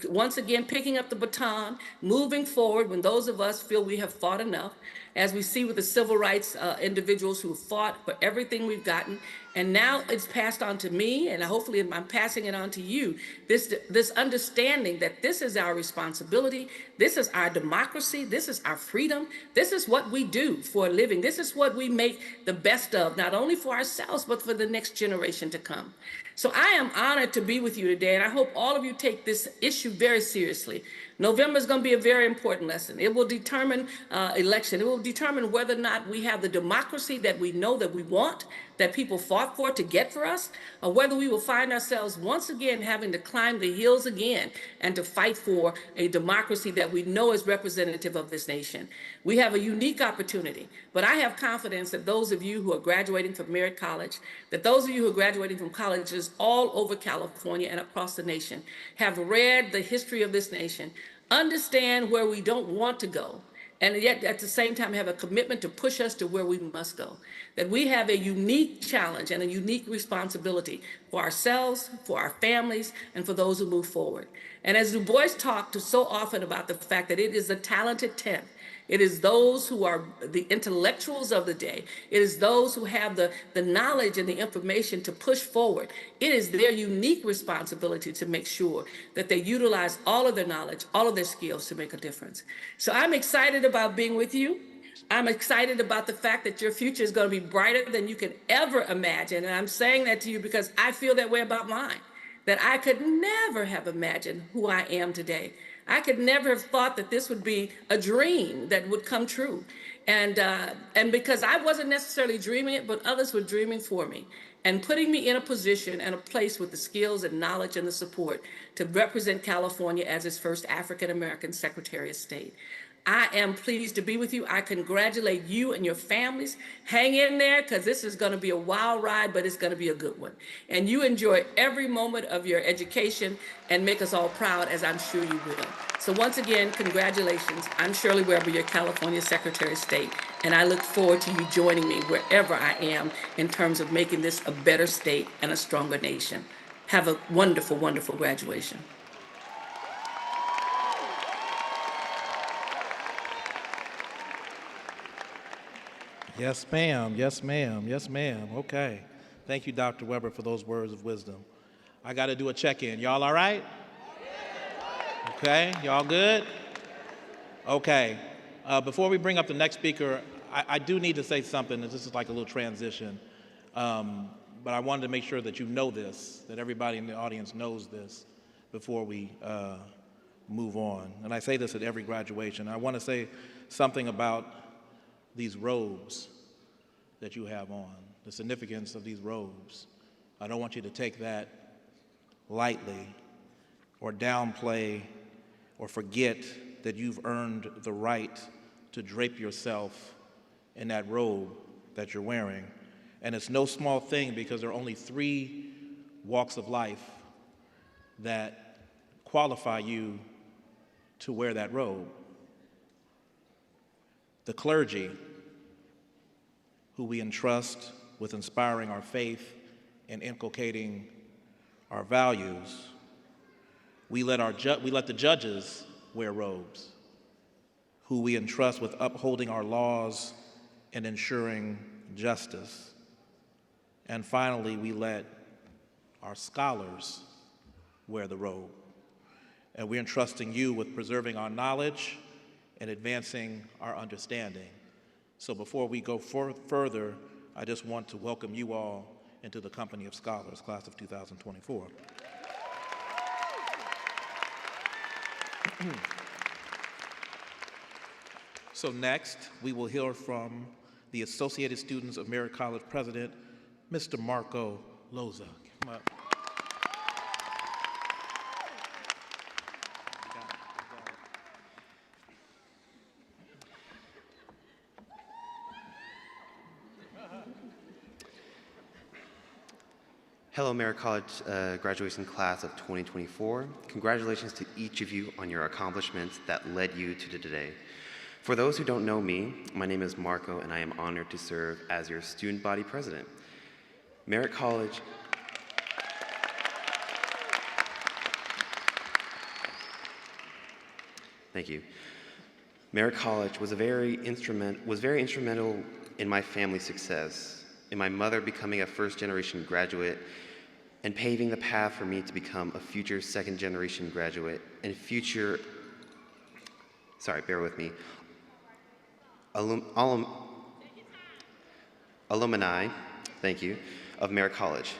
once again picking up the baton, moving forward when those of us feel we have fought enough, as we see with the civil rights individuals who fought for everything we've gotten. And now it's passed on to me, and hopefully I'm passing it on to you, this understanding that this is our responsibility, this is our democracy, this is our freedom, this is what we do for a living, this is what we make the best of, not only for ourselves, but for the next generation to come. So I am honored to be with you today, and I hope all of you take this issue very seriously. November is going to be a very important lesson. It will determine election. It will determine whether or not we have the democracy that we know that we want, that people fought for to get for us, or whether we will find ourselves once again having to climb the hills again and to fight for a democracy that we know is representative of this nation. We have a unique opportunity, but I have confidence that those of you who are graduating from Merritt College, that those of you who are graduating from colleges all over California and across the nation have read the history of this nation, understand where we don't want to go, and yet at the same time have a commitment to push us to where we must go. That we have a unique challenge and a unique responsibility for ourselves, for our families, and for those who move forward. And as Du Bois talked so often about the fact that it is the talented 10th, it is those who are the intellectuals of the day. It is those who have the knowledge and the information to push forward. It is their unique responsibility to make sure that they utilize all of their knowledge, all of their skills to make a difference. So I'm excited about being with you. I'm excited about the fact that your future is going to be brighter than you can ever imagine. And I'm saying that to you because I feel that way about mine, that I could never have imagined who I am today. I could never have thought that this would be a dream that would come true. And because I wasn't necessarily dreaming it, but others were dreaming for me. and putting me in a position and a place with the skills and knowledge and the support to represent California as its first African American Secretary of State. I am pleased to be with you. I congratulate you and your families. Hang in there, because this is going to be a wild ride, but it's going to be a good one. And you enjoy every moment of your education and make us all proud, as I'm sure you will. So once again, congratulations. I'm Shirley Weber, your California Secretary of State, and I look forward to you joining me wherever I am in terms of making this a better state and a stronger nation. Have a wonderful, wonderful graduation. Yes, ma'am. Yes, ma'am. Yes, ma'am. Okay. Thank you, Dr. Weber, for those words of wisdom. I got to do a check-in. Y'all all right? Okay. Y'all good? Okay. Before we bring up the next speaker, I do need to say something. This is like a little transition. But I wanted to make sure that you know this, that everybody in the audience knows this before we move on. And I say this at every graduation. I want to say something about these robes that you have on, the significance of these robes. I don't want you to take that lightly or downplay or forget that you've earned the right to drape yourself in that robe that you're wearing. And it's no small thing, because there are only 3 walks of life that qualify you to wear that robe. The clergy, who we entrust with inspiring our faith and inculcating our values. We let the judges wear robes, who we entrust with upholding our laws and ensuring justice. And finally, we let our scholars wear the robe. And we're entrusting you with preserving our knowledge and advancing our understanding. So before we go further, I just want to welcome you all into the company of scholars, class of 2024. So next, we will hear from the Associated Students of Merritt College President, Mr. Marco Loza. Come up. Hello, Merritt College graduation class of 2024. Congratulations to each of you on your accomplishments that led you to today. For those who don't know me, my name is Marco, and I am honored to serve as your student body president. Merritt College Thank you. Merritt College was very instrumental in my family's success, in my mother becoming a first-generation graduate, and paving the path for me to become a future second-generation graduate and future, bear with me, alumni, thank you, of Merritt College.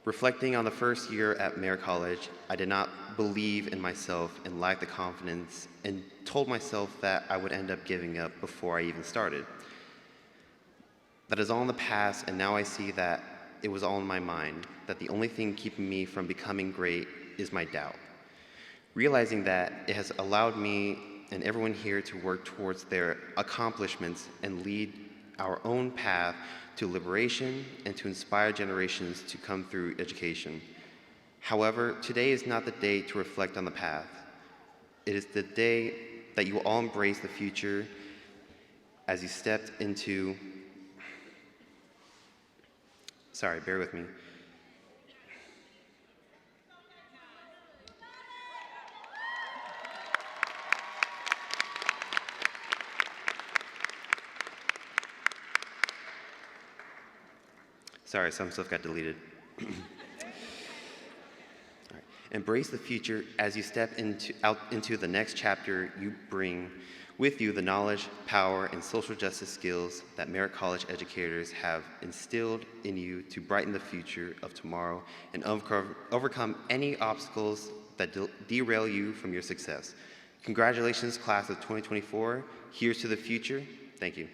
Reflecting on the first year at Merritt College, I did not believe in myself and lacked the confidence and told myself that I would end up giving up before I even started. That is all in the past, and now I see that it was all in my mind, that the only thing keeping me from becoming great is my doubt. Realizing that it has allowed me and everyone here to work towards their accomplishments and lead our own path to liberation and to inspire generations to come through education. However, today is not the day to reflect on the past. It is the day that you will all embrace the future as you stepped into, bear with me. Sorry, some stuff got deleted. All right. Embrace the future as you step out into the next chapter. You bring with you the knowledge, power, and social justice skills that Merritt College educators have instilled in you to brighten the future of tomorrow and overcome any obstacles that derail you from your success. Congratulations, class of 2024. Here's to the future. Thank you.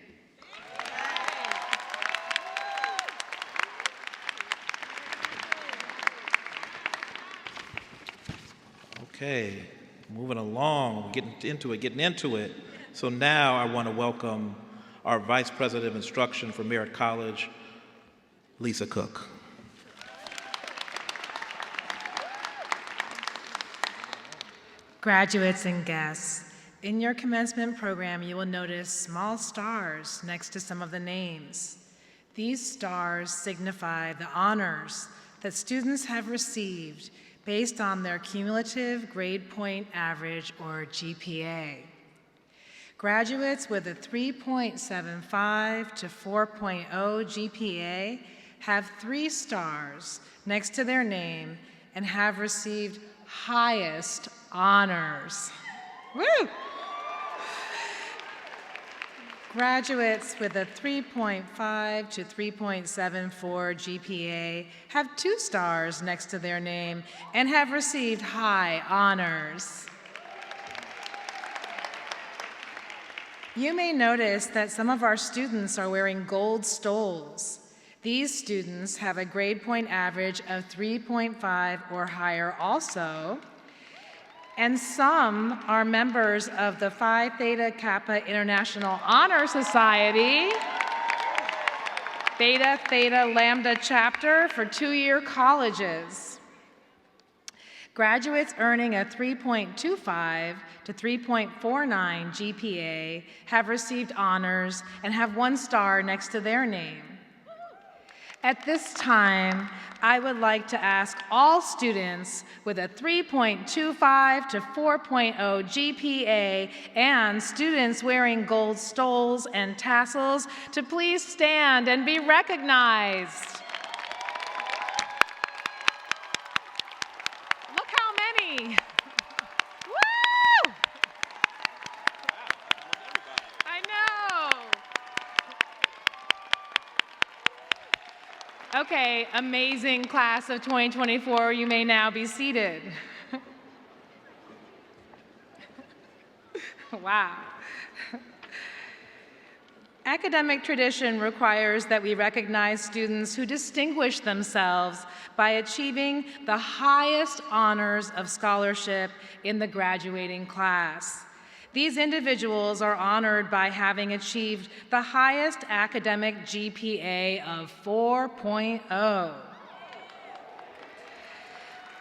Okay, moving along, we're getting into it. So now I want to welcome our Vice President of Instruction for Merritt College, Lisa Cook. Graduates and guests, in your commencement program, you will notice small stars next to some of the names. These stars signify the honors that students have received based on their cumulative grade point average, or GPA. Graduates with a 3.75 to 4.0 GPA have 3 stars next to their name and have received highest honors. Woo! Graduates with a 3.5 to 3.74 GPA have 2 stars next to their name and have received high honors. You may notice that some of our students are wearing gold stoles. These students have a grade point average of 3.5 or higher also, and some are members of the Phi Theta Kappa International Honor Society, Beta Theta Lambda chapter for 2-year colleges. Graduates earning a 3.25 to 3.49 GPA have received honors and have 1 star next to their name. At this time, I would like to ask all students with a 3.25 to 4.0 GPA and students wearing gold stoles and tassels to please stand and be recognized. Look how many. Woo! I know. Okay, amazing class of 2024, you may now be seated. Wow. Academic tradition requires that we recognize students who distinguish themselves by achieving the highest honors of scholarship in the graduating class. These individuals are honored by having achieved the highest academic GPA of 4.0.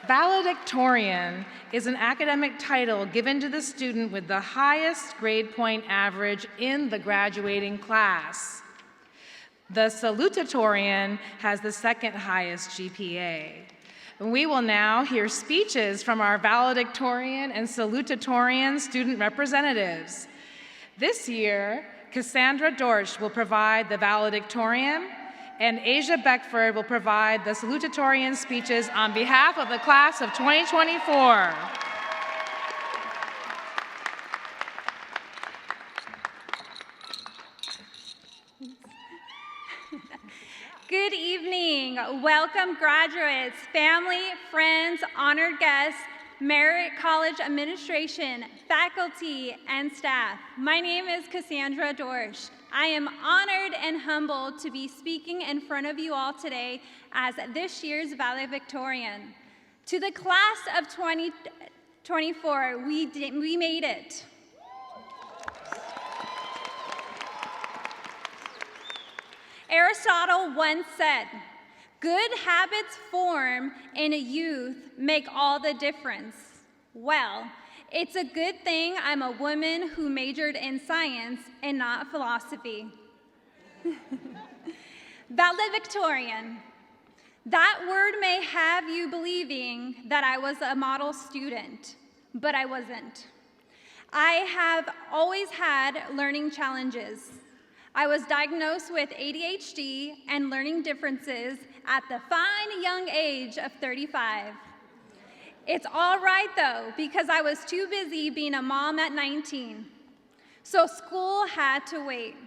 Valedictorian is an academic title given to the student with the highest grade point average in the graduating class. The salutatorian has the second highest GPA. We will now hear speeches from our valedictorian and salutatorian student representatives. This year, Cassandra Dorsch will provide the valedictorian, and Asia Beckford will provide the salutatorian speeches on behalf of the class of 2024. Good evening. Welcome, graduates, family, friends, honored guests, Merritt College administration, faculty, and staff. My name is Cassandra Dorsch. I am honored and humbled to be speaking in front of you all today as this year's valedictorian. To the class of 2024, we made it. Aristotle once said, "Good habits formed in a youth make all the difference." Well, it's a good thing I'm a woman who majored in science and not philosophy. Valedictorian. That word may have you believing that I was a model student, but I wasn't. I have always had learning challenges. I was diagnosed with ADHD and learning differences at the fine young age of 35. It's all right though, because I was too busy being a mom at 19. So school had to wait.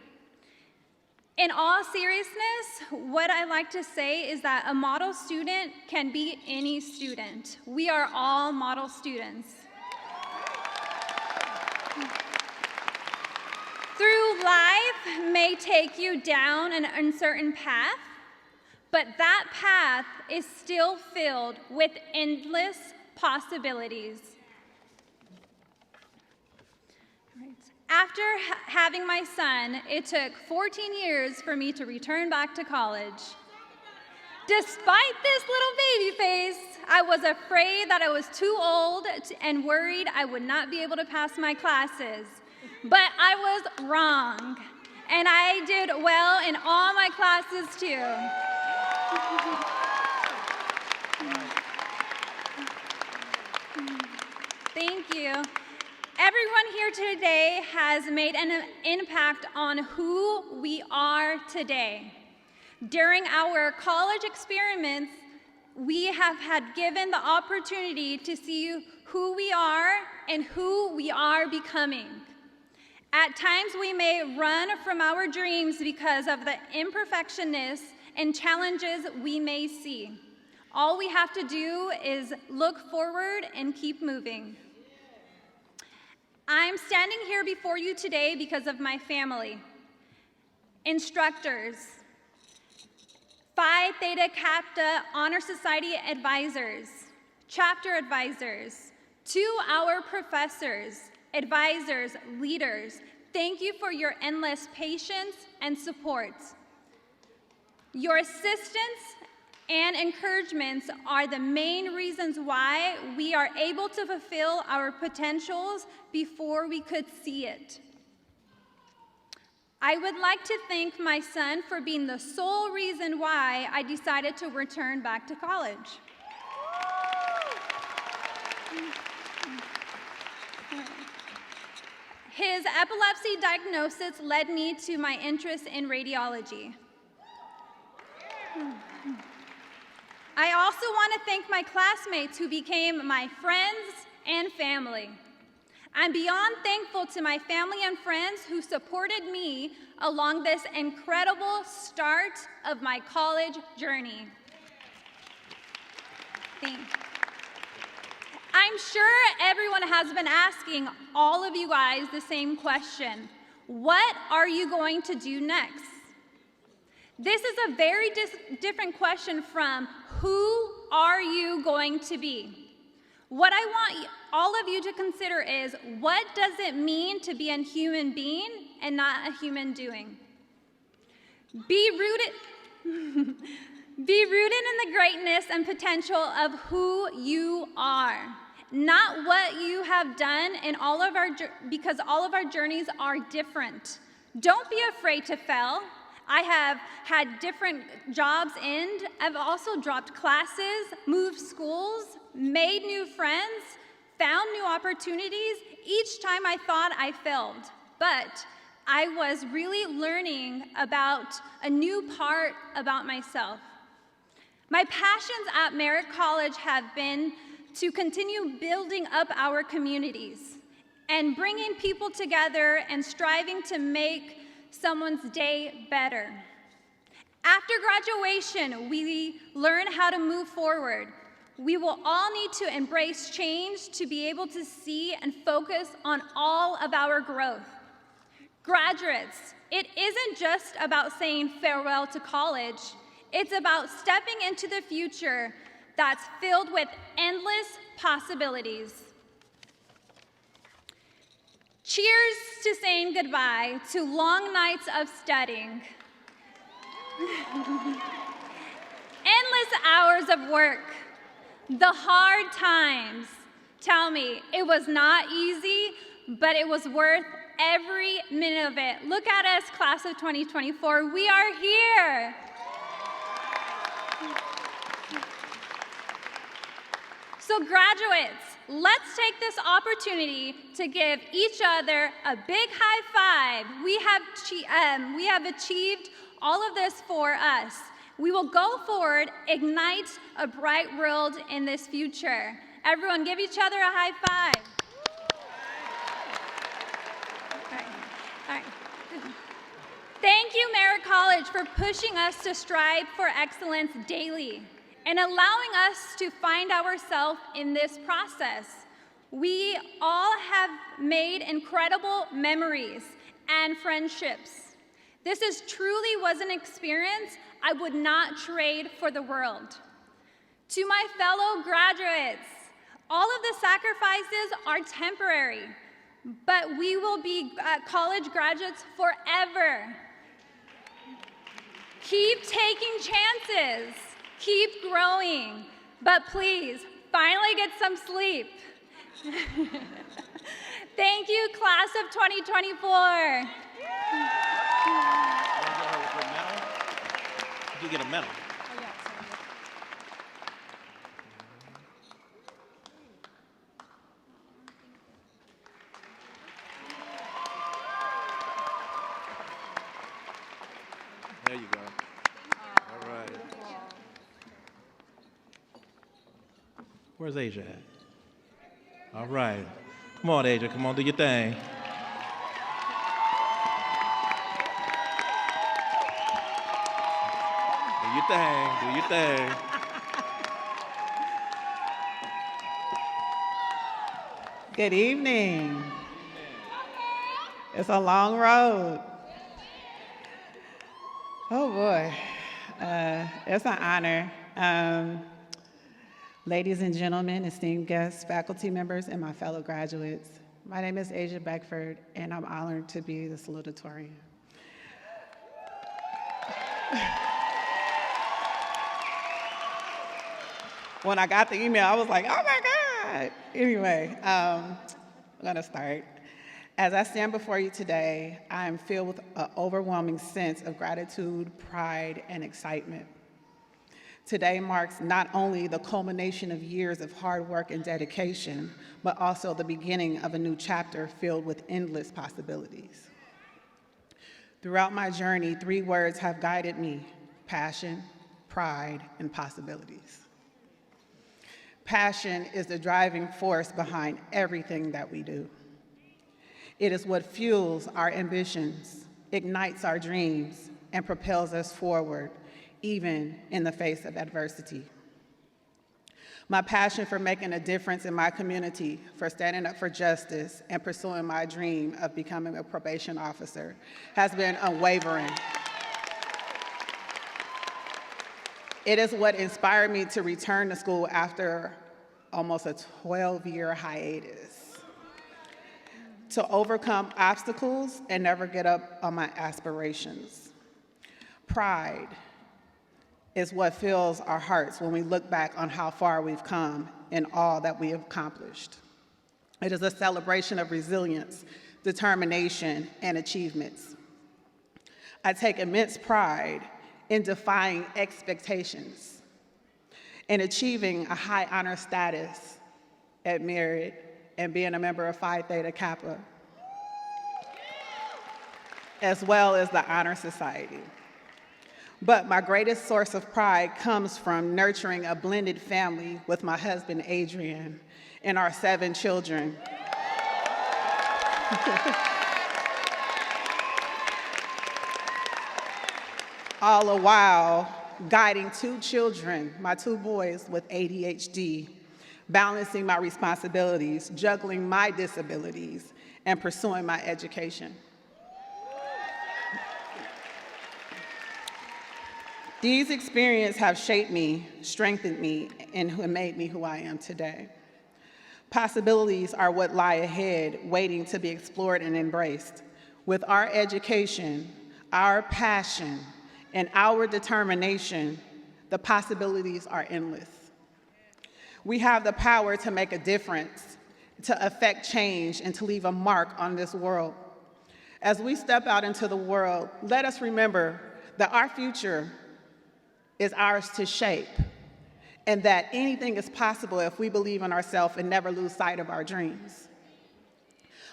In all seriousness, what I like to say is that a model student can be any student. We are all model students. Through life may take you down an uncertain path, but that path is still filled with endless possibilities. After having my son, it took 14 years for me to return back to college. Despite this little baby face, I was afraid that I was too old and worried I would not be able to pass my classes. But I was wrong, and I did well in all my classes too. Thank you. Everyone here today has made an impact on who we are today. During our college experiments, we have had given the opportunity to see who we are and who we are becoming. At times, we may run from our dreams because of the imperfectionness and challenges we may see. All we have to do is look forward and keep moving. I'm standing here before you today because of my family, instructors, Phi Theta Kappa Honor Society advisors, chapter advisors, to our professors, advisors, leaders. Thank you for your endless patience and support. Your assistance and encouragements are the main reasons why we are able to fulfill our potentials before we could see it. I would like to thank my son for being the sole reason why I decided to return back to college. His epilepsy diagnosis led me to my interest in radiology. I also want to thank my classmates who became my friends and family. I'm beyond thankful to my family and friends who supported me along this incredible start of my college journey. Thanks. I'm sure everyone has been asking all of you guys the same question. What are you going to do next? This is a very different question from who are you going to be? What I want all of you to consider is, what does it mean to be a human being and not a human doing? Be rooted in the greatness and potential of who you are, not what you have done in because all of our journeys are different. Don't be afraid to fail. I have had different jobs end. I've also dropped classes, moved schools, made new friends, found new opportunities. Each time I thought I failed, but I was really learning about a new part about myself. My passions at Merritt College have been to continue building up our communities and bringing people together and striving to make someone's day better. After graduation, we learn how to move forward. We will all need to embrace change to be able to see and focus on all of our growth. Graduates, it isn't just about saying farewell to college. It's about stepping into the future that's filled with endless possibilities. Cheers to saying goodbye to long nights of studying, endless hours of work, the hard times. Tell me, it was not easy, but it was worth every minute of it. Look at us, class of 2024. We are here. So graduates, let's take this opportunity to give each other a big high five. We have achieved all of this for us. We will go forward, ignite a bright world in this future. Everyone, give each other a high five. All right. Thank you, Merritt College, for pushing us to strive for excellence daily and allowing us to find ourselves in this process. We all have made incredible memories and friendships. This truly was an experience I would not trade for the world. To my fellow graduates, all of the sacrifices are temporary, but we will be college graduates forever. Keep taking chances, keep growing, but please, finally get some sleep. Thank you, class of 2024. Did you get a medal? There you go. All right. Where's Asia at? All right. Come on, Asia. Come on, do your thing. Do your thing. Do your thing. Good evening. It's a long road. Oh boy, it's an honor. Ladies and gentlemen, esteemed guests, faculty members, and my fellow graduates, my name is Asia Beckford, and I'm honored to be the salutatorian. When I got the email, I was like, oh my God. Anyway, I'm gonna start. As I stand before you today, I am filled with an overwhelming sense of gratitude, pride, and excitement. Today marks not only the culmination of years of hard work and dedication, but also the beginning of a new chapter filled with endless possibilities. Throughout my journey, 3 words have guided me: passion, pride, and possibilities. Passion is the driving force behind everything that we do. It is what fuels our ambitions, ignites our dreams, and propels us forward, even in the face of adversity. My passion for making a difference in my community, for standing up for justice, and pursuing my dream of becoming a probation officer has been unwavering. It is what inspired me to return to school after almost a 12-year hiatus, to overcome obstacles and never get up on my aspirations. Pride is what fills our hearts when we look back on how far we've come and all that we have accomplished. It is a celebration of resilience, determination, and achievements. I take immense pride in defying expectations and achieving a high honor status at Merritt and being a member of Phi Theta Kappa, as well as the Honor Society. But my greatest source of pride comes from nurturing a blended family with my husband, Adrian, and our 7 children. All the while guiding 2 children, my 2 boys with ADHD, balancing my responsibilities, juggling my disabilities, and pursuing my education. These experiences have shaped me, strengthened me, and made me who I am today. Possibilities are what lie ahead, waiting to be explored and embraced. With our education, our passion, and our determination, the possibilities are endless. We have the power to make a difference, to affect change, and to leave a mark on this world. As we step out into the world, let us remember that our future is ours to shape, and that anything is possible if we believe in ourselves and never lose sight of our dreams.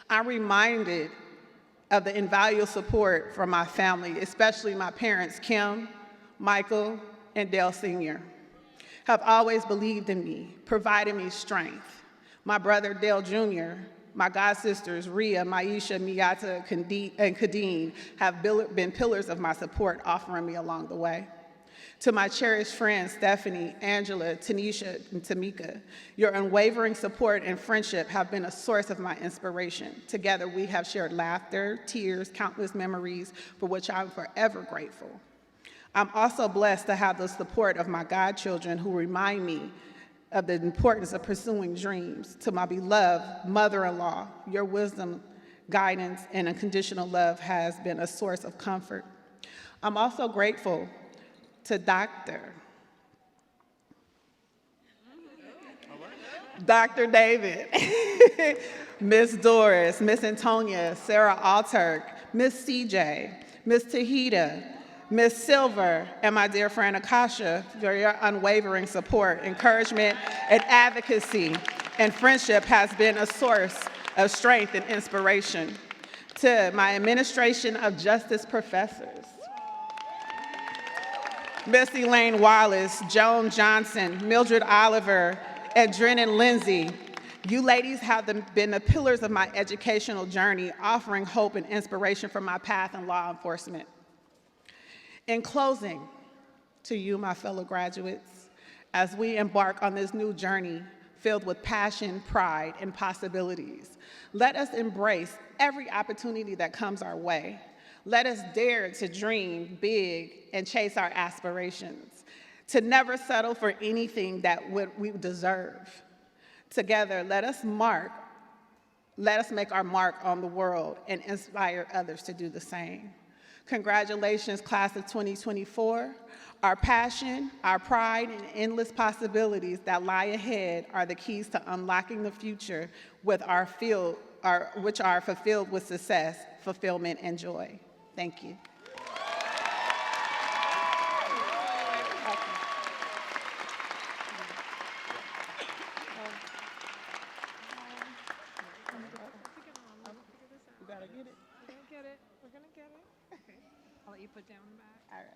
I'm reminded of the invaluable support from my family, especially my parents, Kim, Michael, and Dale Sr., have always believed in me, provided me strength. My brother, Dale Jr., my god sisters, Rhea, Maisha, Miata, and Kadeen, have been pillars of my support, offering me along the way. To my cherished friends, Stephanie, Angela, Tanisha, and Tamika, your unwavering support and friendship have been a source of my inspiration. Together, we have shared laughter, tears, countless memories, for which I'm forever grateful. I'm also blessed to have the support of my godchildren who remind me of the importance of pursuing dreams. To my beloved mother-in-law, your wisdom, guidance, and unconditional love has been a source of comfort. I'm also grateful to Dr. David, Miss Doris, Miss Antonia, Sarah Alturk, Miss CJ, Miss Tahita, Miss Silver, and my dear friend Akasha for your unwavering support, encouragement, and advocacy, and friendship has been a source of strength and inspiration. To my administration of justice professors, Miss Elaine Wallace, Joan Johnson, Mildred Oliver, and Drennan Lindsay, you ladies have been the pillars of my educational journey, offering hope and inspiration for my path in law enforcement. In closing, to you, my fellow graduates, as we embark on this new journey filled with passion, pride, and possibilities, let us embrace every opportunity that comes our way. Let us dare to dream big and chase our aspirations, to never settle for anything that we deserve. Together, let us make our mark on the world and inspire others to do the same. Congratulations, class of 2024. Our passion, our pride, and endless possibilities that lie ahead are the keys to unlocking the future which are fulfilled with success, fulfillment, and joy. Thank you. I'll let you put down the back. All right.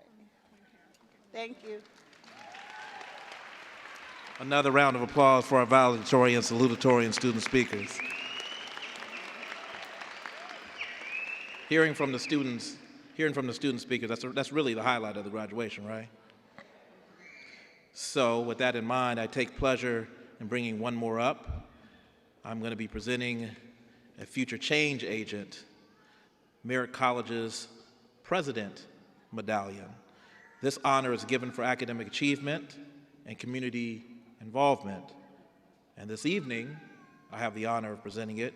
Thank you. Another round of applause for our valedictorian and salutatorian student speakers. Hearing from the student speakers, that's really the highlight of the graduation, right? So with that in mind, I take pleasure in bringing one more up. I'm going to be presenting a future change agent, Merritt College's President Medallion. This honor is given for academic achievement and community involvement. And this evening, I have the honor of presenting it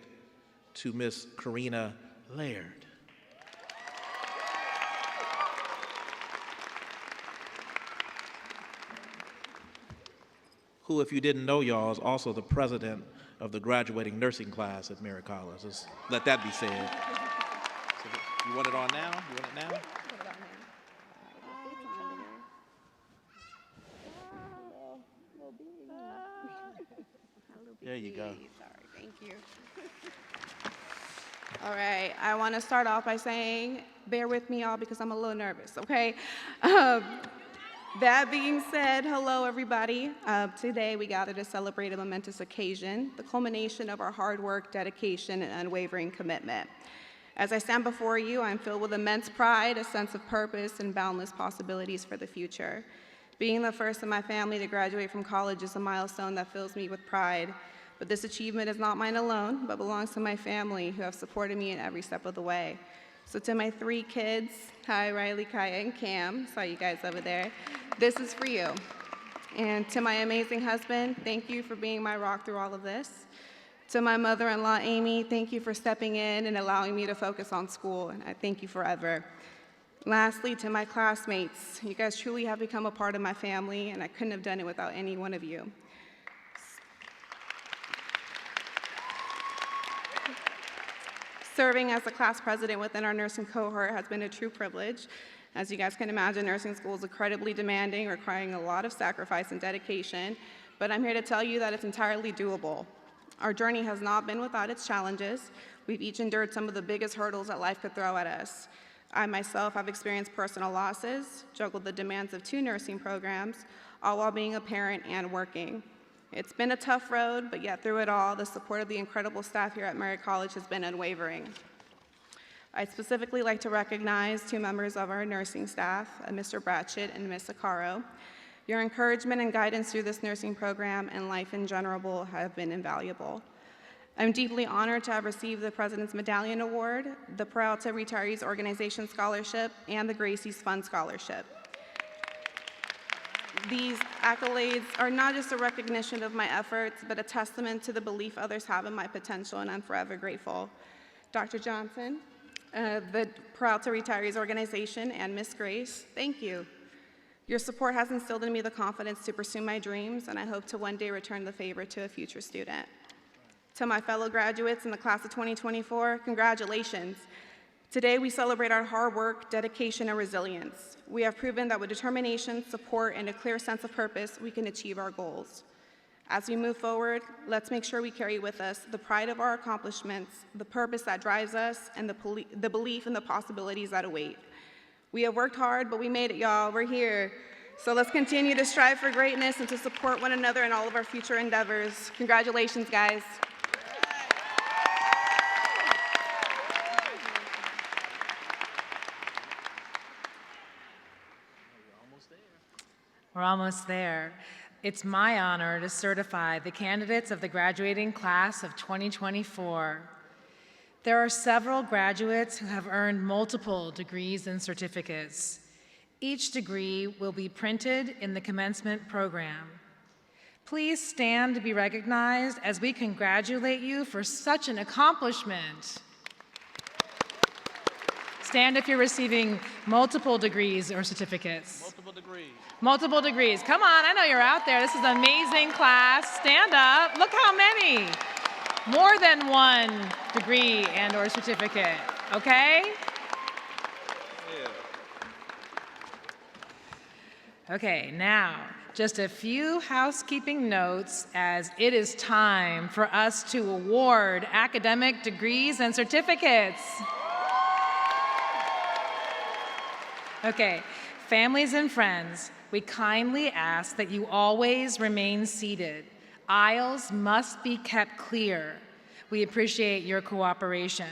to Miss Karina Laird. Who, if you didn't know, y'all, is also the president of the graduating nursing class at Merritt College. Let's let that be said. So you want it on now? You want it now? There you go. Sorry, thank you. All right, I want to start off by saying, bear with me, y'all, because I'm a little nervous, okay? That being said, hello, everybody. Today, we gather to celebrate a momentous occasion, the culmination of our hard work, dedication, and unwavering commitment. As I stand before you, I'm filled with immense pride, a sense of purpose, and boundless possibilities for the future. Being the first in my family to graduate from college is a milestone that fills me with pride. But this achievement is not mine alone, but belongs to my family who have supported me in every step of the way. So to my 3 kids, hi, Riley, Kaya, and Cam, saw you guys over there, this is for you. And to my amazing husband, thank you for being my rock through all of this. To my mother-in-law, Amy, thank you for stepping in and allowing me to focus on school, and I thank you forever. Lastly, to my classmates, you guys truly have become a part of my family, and I couldn't have done it without any one of you. Serving as the class president within our nursing cohort has been a true privilege. As you guys can imagine, nursing school is incredibly demanding, requiring a lot of sacrifice and dedication, but I'm here to tell you that it's entirely doable. Our journey has not been without its challenges. We've each endured some of the biggest hurdles that life could throw at us. I myself have experienced personal losses, juggled the demands of 2 nursing programs, all while being a parent and working. It's been a tough road, but yet through it all, the support of the incredible staff here at Merritt College has been unwavering. I'd specifically like to recognize 2 members of our nursing staff, Mr. Bratchett and Ms. Sakaro. Your encouragement and guidance through this nursing program and life in general have been invaluable. I'm deeply honored to have received the President's Medallion Award, the Peralta Retirees Organization Scholarship, and the Gracie's Fund Scholarship. These accolades are not just a recognition of my efforts, but a testament to the belief others have in my potential, and I'm forever grateful. Dr. Johnson, the Peralta Retirees Organization, and Miss Grace, thank you. Your support has instilled in me the confidence to pursue my dreams, and I hope to one day return the favor to a future student. To my fellow graduates in the class of 2024, congratulations. Today, we celebrate our hard work, dedication, and resilience. We have proven that with determination, support, and a clear sense of purpose, we can achieve our goals. As we move forward, let's make sure we carry with us the pride of our accomplishments, the purpose that drives us, and the belief in the possibilities that await. We have worked hard, but we made it, y'all. We're here. So let's continue to strive for greatness and to support one another in all of our future endeavors. Congratulations, guys. We're almost there. It's my honor to certify the candidates of the graduating class of 2024. There are several graduates who have earned multiple degrees and certificates. Each degree will be printed in the commencement program. Please stand to be recognized as we congratulate you for such an accomplishment. Stand if you're receiving multiple degrees or certificates. Multiple degrees. Multiple degrees. Come on, I know you're out there. This is an amazing class. Stand up. Look how many. More than one degree and or certificate, okay? Yeah. Okay, now, just a few housekeeping notes as it is time for us to award academic degrees and certificates. Okay, families and friends, we kindly ask that you always remain seated. Aisles must be kept clear. We appreciate your cooperation.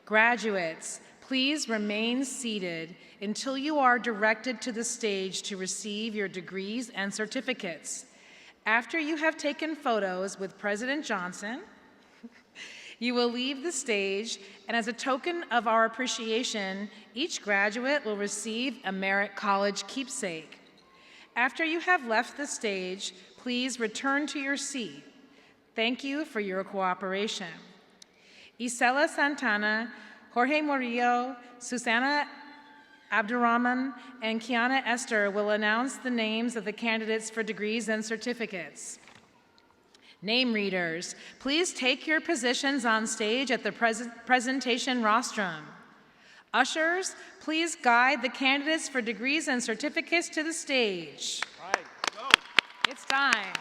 Graduates, please remain seated until you are directed to the stage to receive your degrees and certificates. After you have taken photos with President Johnson, you will leave the stage, and as a token of our appreciation, each graduate will receive a Merritt College keepsake. After you have left the stage, please return to your seat. Thank you for your cooperation. Isela Santana, Jorge Murillo, Susana Abdurrahman, and Kiana Esther will announce the names of the candidates for degrees and certificates. Name readers, please take your positions on stage at the presentation rostrum. Ushers, please guide the candidates for degrees and certificates to the stage. All right, go. It's time.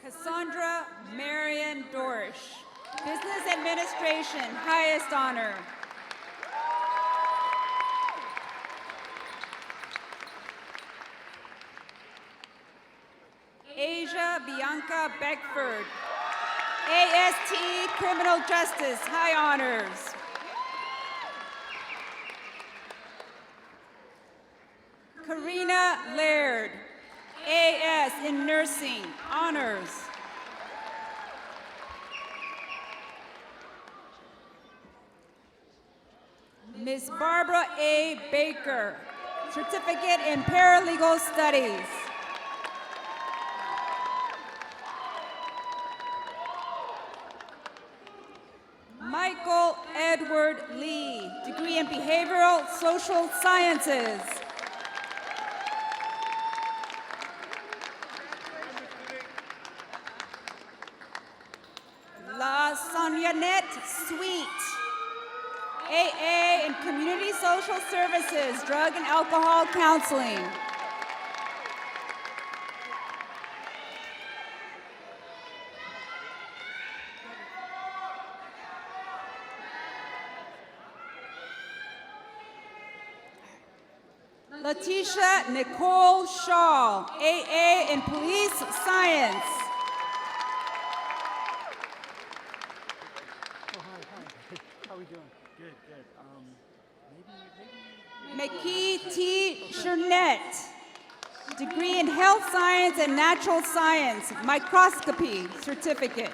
Cassandra Marion Dorsch, Business Administration, highest honor. Asia Bianca Beckford, AST Criminal Justice, high honors. Karina Laird, AS in Nursing, Honors. Ms. Barbara A. Baker, Certificate in Paralegal Studies. Michael Edward Lee, degree in Behavioral Social Sciences. La Sonianette Sweet, AA in Community Social Services, Drug and Alcohol Counseling. Letitia Nicole Shaw, AA in Police Science. How are we doing? Good, good. McKee T. Chernette, degree in Health Science and Natural Science, Microscopy Certificate.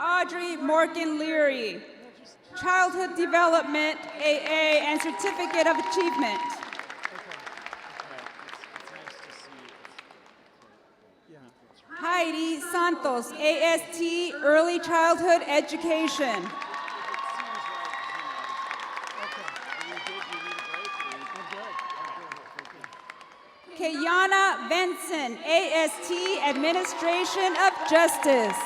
Audrey Morgan Leary, Childhood Development, AA, and Certificate of Achievement. Heidi Santos, AST, Early Childhood Education. Kayana Benson, AST, Administration of Justice.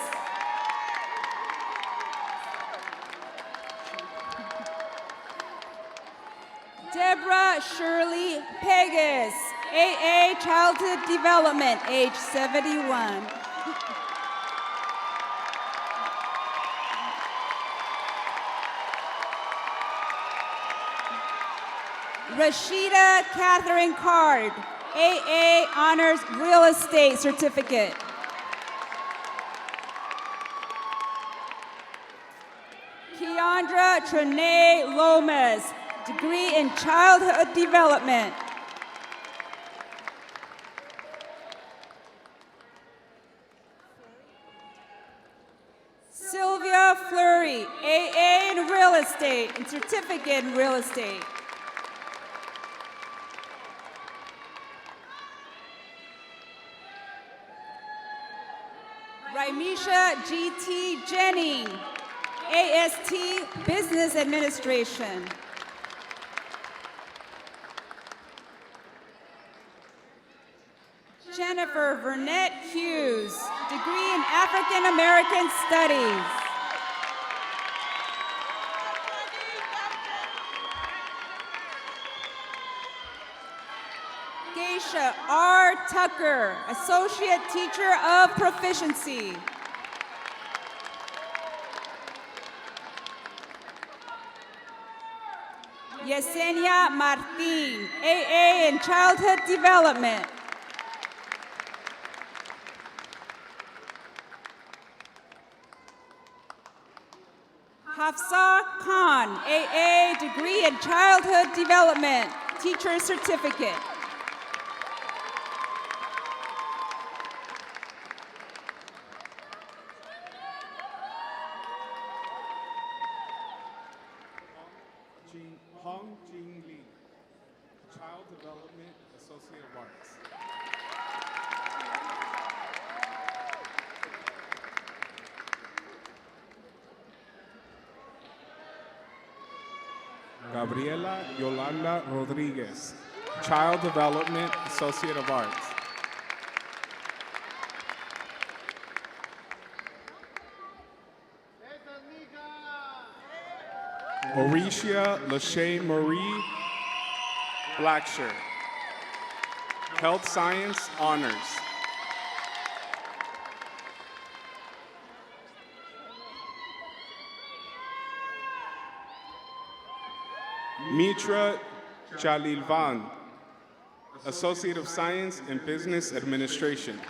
Deborah Shirley Pegas, AA, Childhood Development, age 71. Rashida Catherine Card, AA, Honors Real Estate Certificate. Keandra Trinae Lomas, degree in Childhood Development. Sylvia Fleury, AA in Real Estate and Certificate in Real Estate. Raimisha G.T. Jennings, AST, Business Administration. Jennifer Vernette Hughes, degree in African American Studies. Geisha R. Tucker, Associate Teacher of Proficiency. Yesenia Martin, AA in Childhood Development. Hafsa Khan, AA, degree in Childhood Development, Teacher Certificate. Hong Jing Lee, Child Development, Associate of Arts. Gabriela Yolanda Rodriguez, Child Development, Associate of Arts. Mauricia Lachey Marie Blackshirt, Health Science Honors. Mitra Jalilvan, Associate of Science in Business Administration.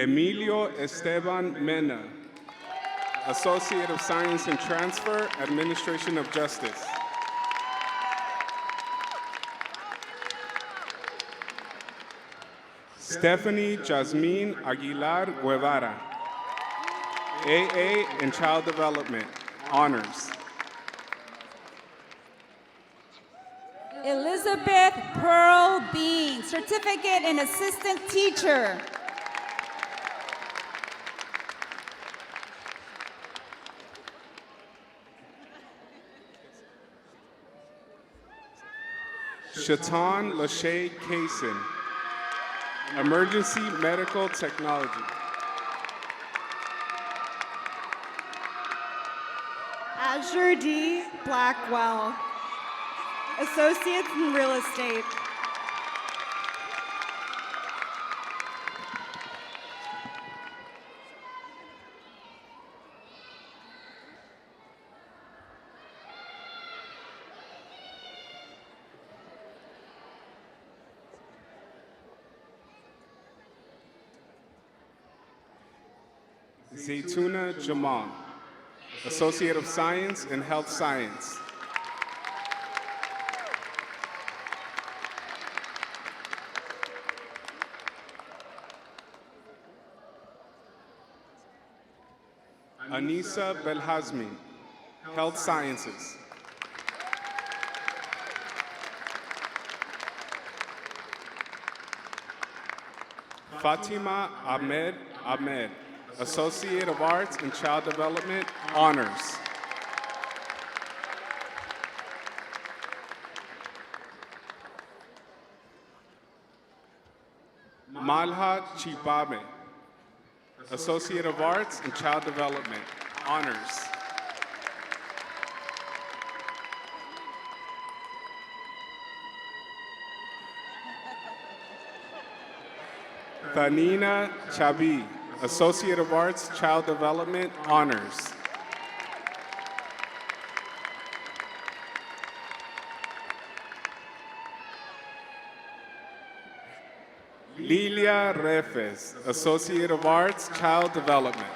Emilio Esteban Mena, Associate of Science and Transfer, Administration of Justice. Stephanie Jasmine Aguilar Guevara, AA in Child Development, Honors. Elizabeth Pearl Bean, Certificate in Assistant Teacher. Shatan Lachey Kaysen, Emergency Medical Technology. Azure D. Blackwell, Associates in Real Estate. Zaytuna Jamal, Associate of Science in Health Science. Anisa Belhazmi, Health Sciences. Fatima Ahmed, Associate of Arts in Child Development, Honors. Malha Chibabe, Associate of Arts in Child Development, Honors. Thanina Chabi, Associate of Arts, Child Development, Honors. Lilia Refes, Associate of Arts, Child Development.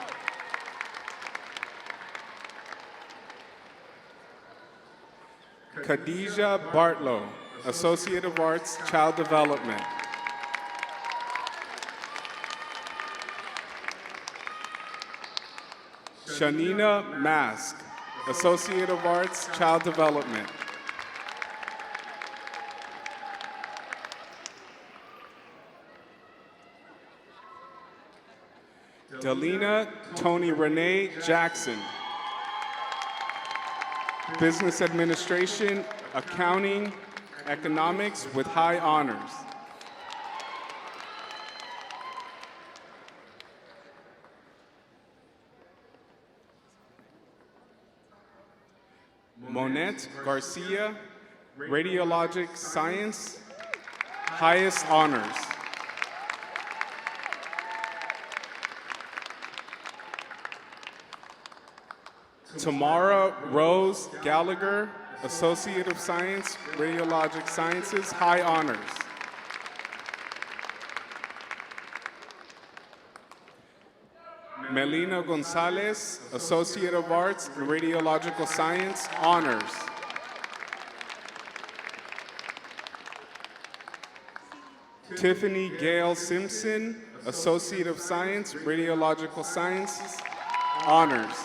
Khadija Bartlow, Associate of Arts, Child Development. Shanina Mask, Associate of Arts, Child Development. Delina Tony Renee Jackson, Business Administration, Accounting, Economics with high honors. Monette Garcia, Radiologic Science, highest honors. Tamara Rose Gallagher, Associate of Science, Radiologic Sciences, high honors. Melina Gonzalez, Associate of Arts in Radiological Science, honors. Tiffany Gail Simpson, Associate of Science, Radiological Sciences, honors.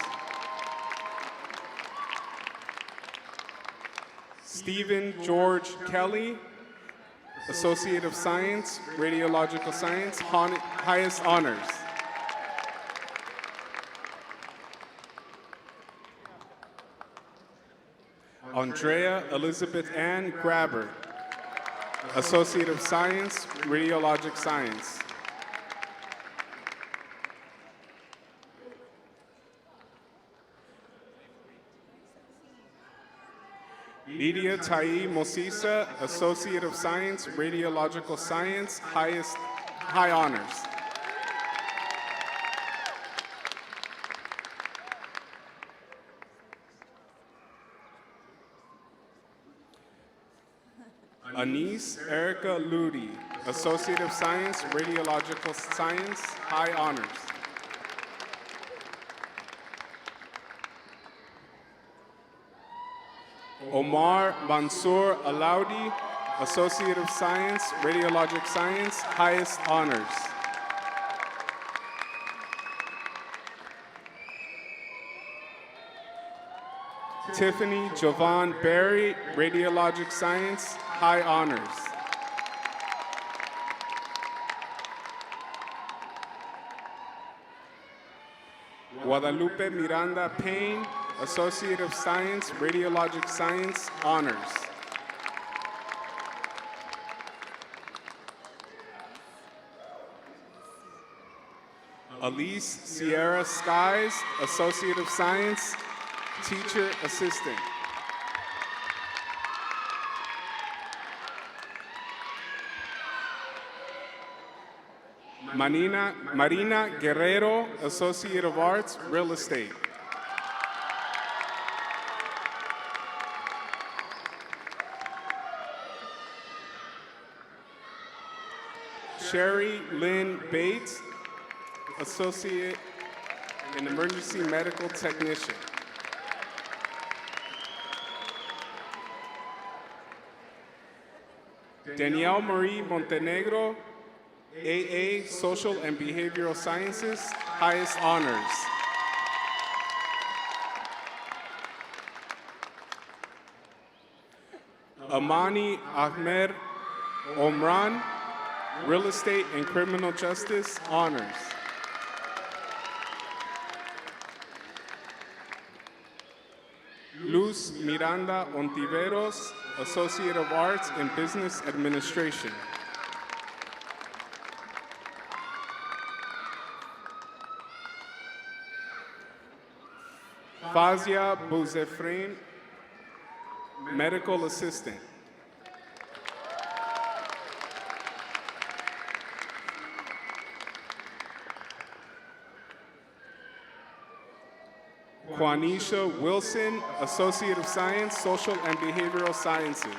Stephen George Kelly, Associate of Science, Radiological Science, highest honors. Andrea Elizabeth Ann Grabber, Associate of Science, Radiologic Science. Lydia Tai Mosisa, Associate of Science, Radiological Science, high honors. Anise Erica Ludi, Associate of Science, Radiological Science, High Honors. Omar Mansour Alaudi, Associate of Science, Radiologic Science, Highest Honors. Tiffany Jovan Berry, Radiologic Science, High Honors. Guadalupe Miranda Payne, Associate of Science, Radiologic Science, Honors. Elise Sierra Skies, Associate of Science, Teacher Assistant. Marina Guerrero, Associate of Arts, Real Estate. Sherry Lynn Bates, Associate and Emergency Medical Technician. Danielle Marie Montenegro, AA, Social and Behavioral Sciences, Highest Honors. Amani Ahmed Omran, Real Estate and Criminal Justice, Honors. Luz Miranda Ontiveros, Associate of Arts in Business Administration. Fazia Bouzefrain, Medical Assistant. Juanisha Wilson, Associate of Science, Social and Behavioral Sciences.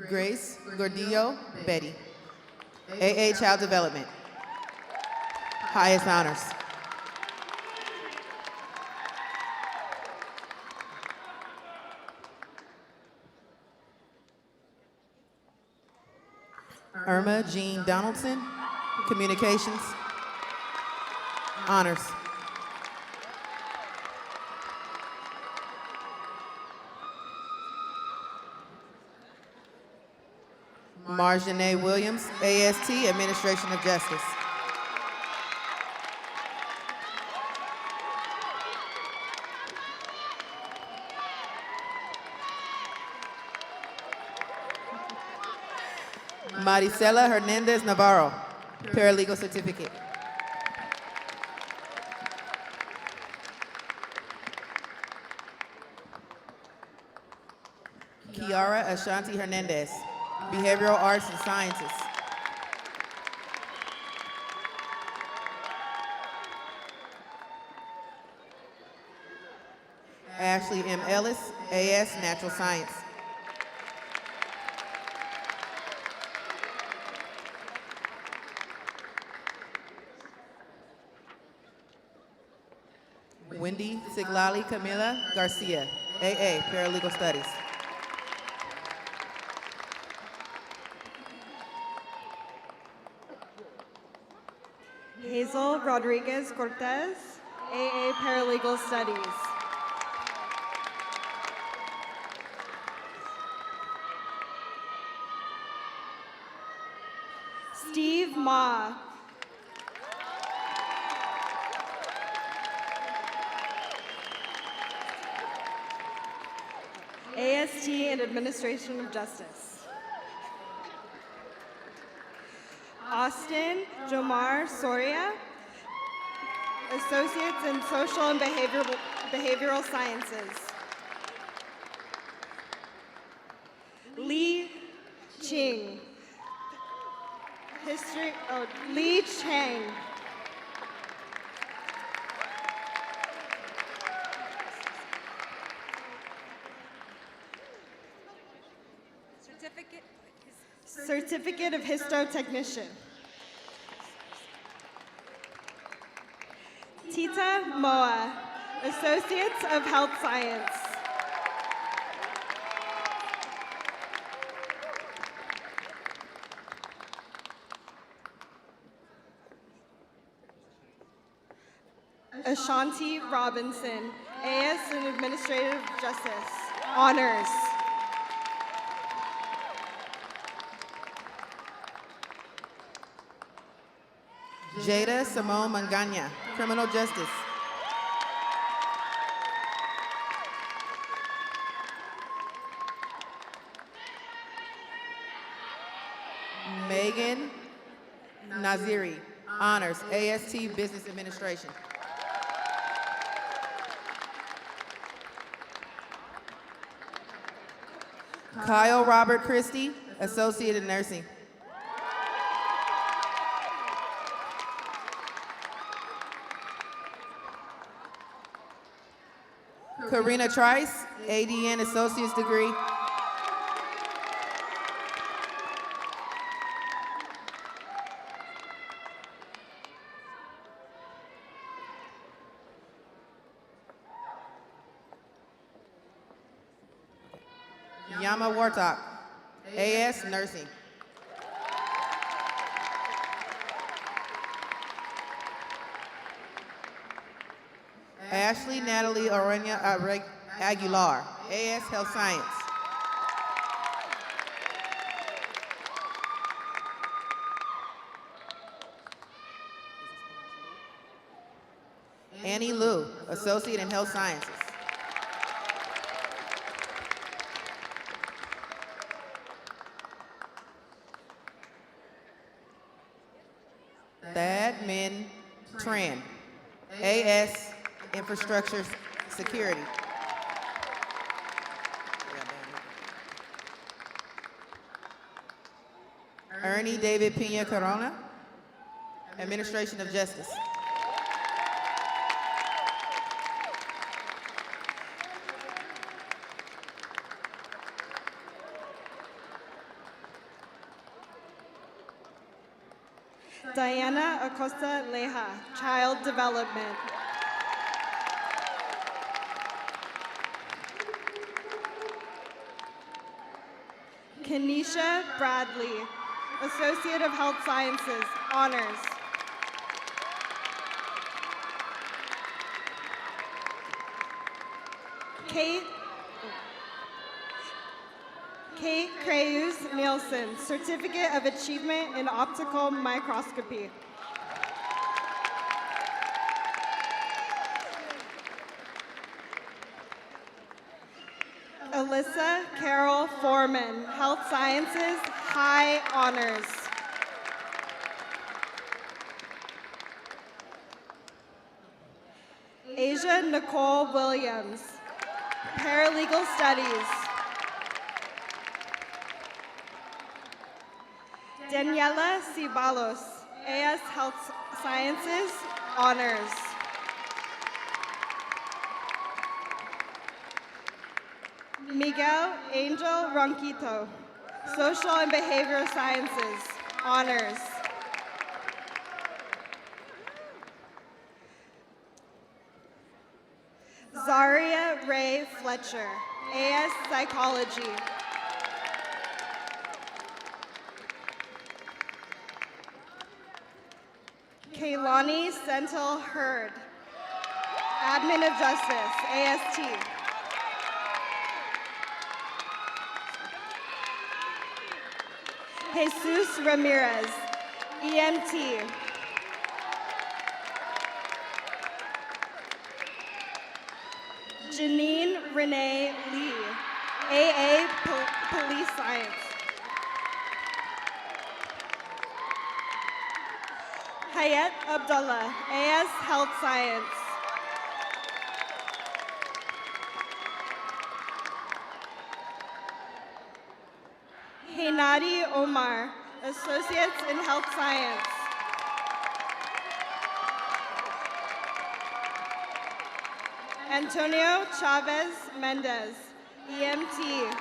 Grace Gordillo Betty, AA Child Development, Highest Honors. Irma Jean Donaldson, Communications, Honors. Marjanae Williams, AST, Administration of Justice. Maricela Hernandez Navarro, Paralegal Certificate. Kiara Ashanti Hernandez, Behavioral Arts and Sciences. Ashley M. Ellis, AS, Natural Science. Wendy Siglali Camila Garcia, AA, Paralegal Studies. Hazel Rodriguez Cortez, AA, Paralegal Studies. Steve Ma. AST and Administration of Justice. Austin Jomar Soria, Associates in Social and Behavioral Sciences. Lee Ching, Lee Chang. Certificate of Histotechnician. Tita Moa, Associates of Health Science. Ashanti Robinson, AS in Administrative Justice, Honors. Jada Simone Manganya, Criminal Justice. Megan Naziri, Honors, AST Business Administration. Kyle Robert Christie, Associate in Nursing. Karina Trice, ADN Associate's degree. Yama Wartok, AS Nursing. Ashley Natalie Orena Aguilar, AS Health Science. Annie Liu, Associate in Health Sciences. Thad Min Tran, AS Infrastructure Security. Ernie David Pena Corona, Administration of Justice. Diana Acosta Leja, Child Development. Kenisha Bradley, Associate of Health Sciences, Honors. Kate Crayus Nielsen, Certificate of Achievement in Optical Microscopy. Alyssa Carol Foreman, Health Sciences, High Honors. Asia Nicole Williams, Paralegal Studies. Daniela Cibalos, AS Health Sciences, Honors. Miguel Angel Ronquito, Social and Behavioral Sciences, Honors. Zaria Ray Fletcher, AS Psychology. Kaylani Sentil Hurd, Admin of Justice, AST. Jesus Ramirez, EMT. Janine Renee Lee, AA Police Science. Hayat Abdullah, AS Health Science. Hinadi Omar, Associates in Health Science. Antonio Chavez Mendez, EMT.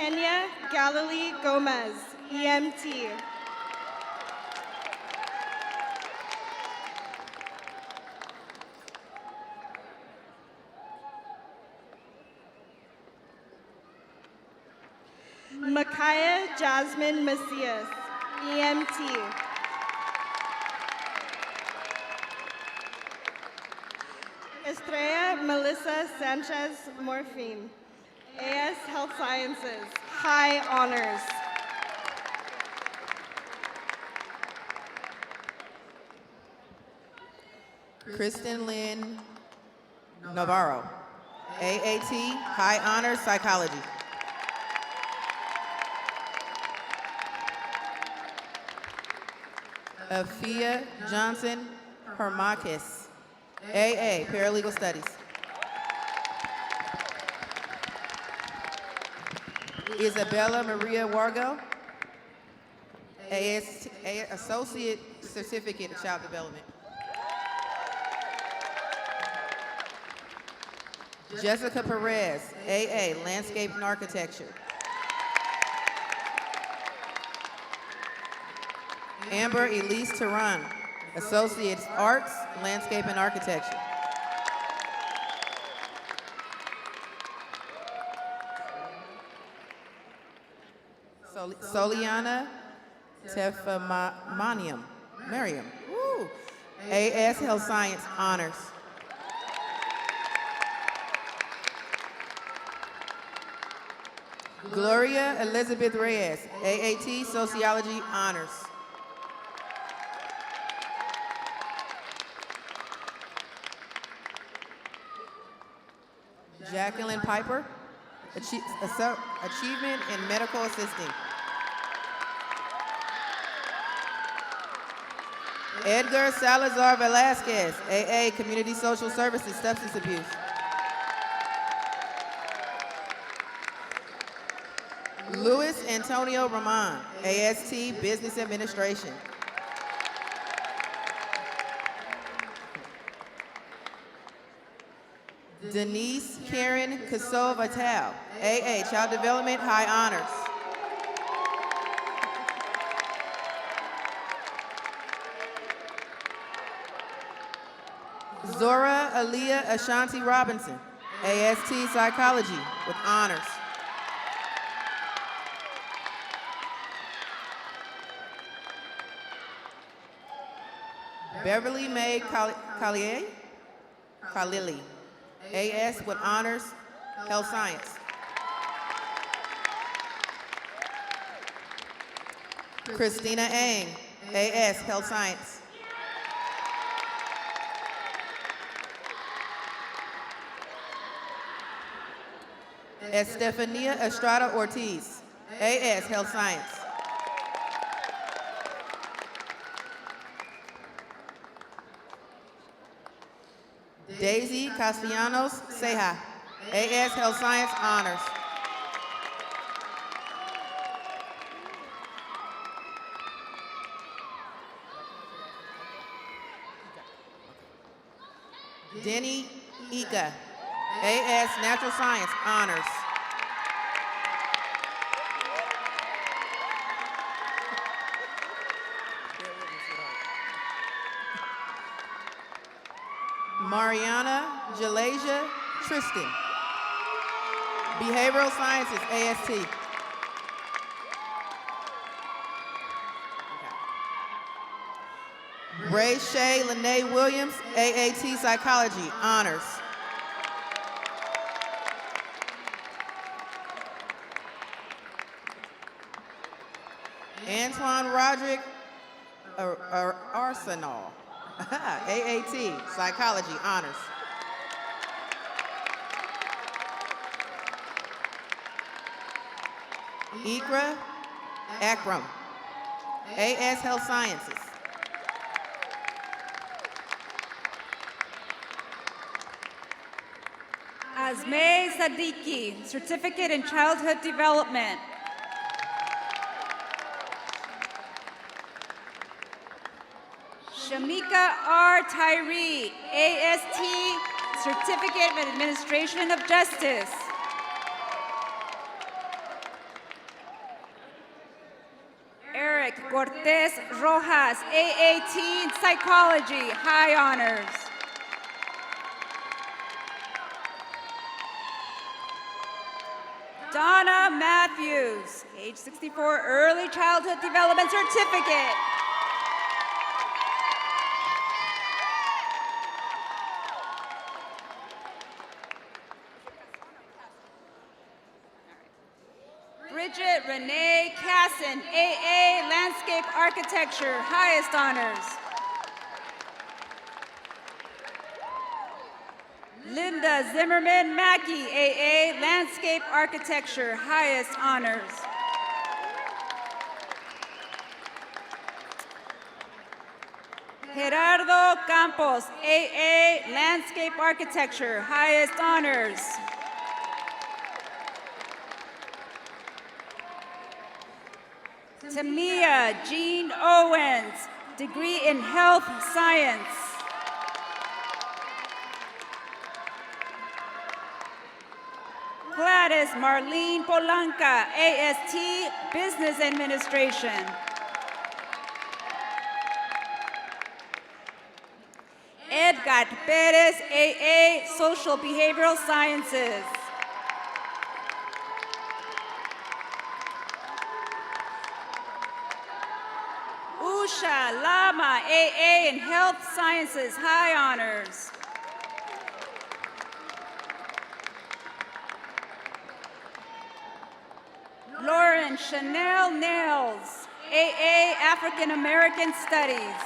Kenya Galilee Gomez, EMT. Micaiah Jasmine Macias, EMT. Estrella Melissa Sanchez Morphine, AS Health Sciences, High Honors. Kristen Lynn Navarro, AAT, High Honors Psychology. Afia Johnson Hermakis, AA, Paralegal Studies. Isabella Maria Wargo, Associate Certificate of Child Development. Jessica Perez, AA, Landscape and Architecture. Amber Elise Tehran, Associates Arts, Landscape and Architecture. Soliana Tefamaniam, Miriam, AS Health Science Honors. Gloria Elizabeth Reyes, AAT Sociology Honors. Jacqueline Piper, Achievement in Medical Assisting. Edgar Salazar Velasquez, AA Community Social Services, Substance Abuse. Luis Antonio Ramon, AST Business Administration. Denise Karen Kasova-Tal, AA Child Development, High Honors. Zora Aaliyah Ashanti Robinson, AST Psychology with Honors. Beverly Mae Khalili, AS with Honors, Health Science. Christina Ang, AS, Health Science. Estefania Estrada Ortiz, AS, Health Science. Daisy Castellanos Ceja, AS Health Science Honors. Denny Ika, AS Natural Science Honors. Mariana Jalasia Tristan, Behavioral Sciences, AST. Ray Shay Lene Williams, AAT Psychology, Honors. Antoine Roderick Arsenal, AAT Psychology, Honors. Ikra Akram, AS Health Sciences. Azmeh Sadiki, Certificate in Childhood Development. Shamika R. Tyree, AST, Certificate in Administration of Justice. Eric Cortez Rojas, AA Psychology, high honors. Donna Matthews, age 64, Early Childhood Development Certificate. Bridget Renee Casson, AA Landscape Architecture, highest honors. Linda Zimmerman Mackey, AA Landscape Architecture, highest honors. Gerardo Campos, AA Landscape Architecture, highest honors. Tamia Jean Owens, degree in health science. Gladys Marlene Polanca, AST Business Administration. Edgar Perez, AA Social Behavioral Sciences. Usha Lama, AA in Health Sciences, high honors. Lauren Chanel Nails, AA African American Studies.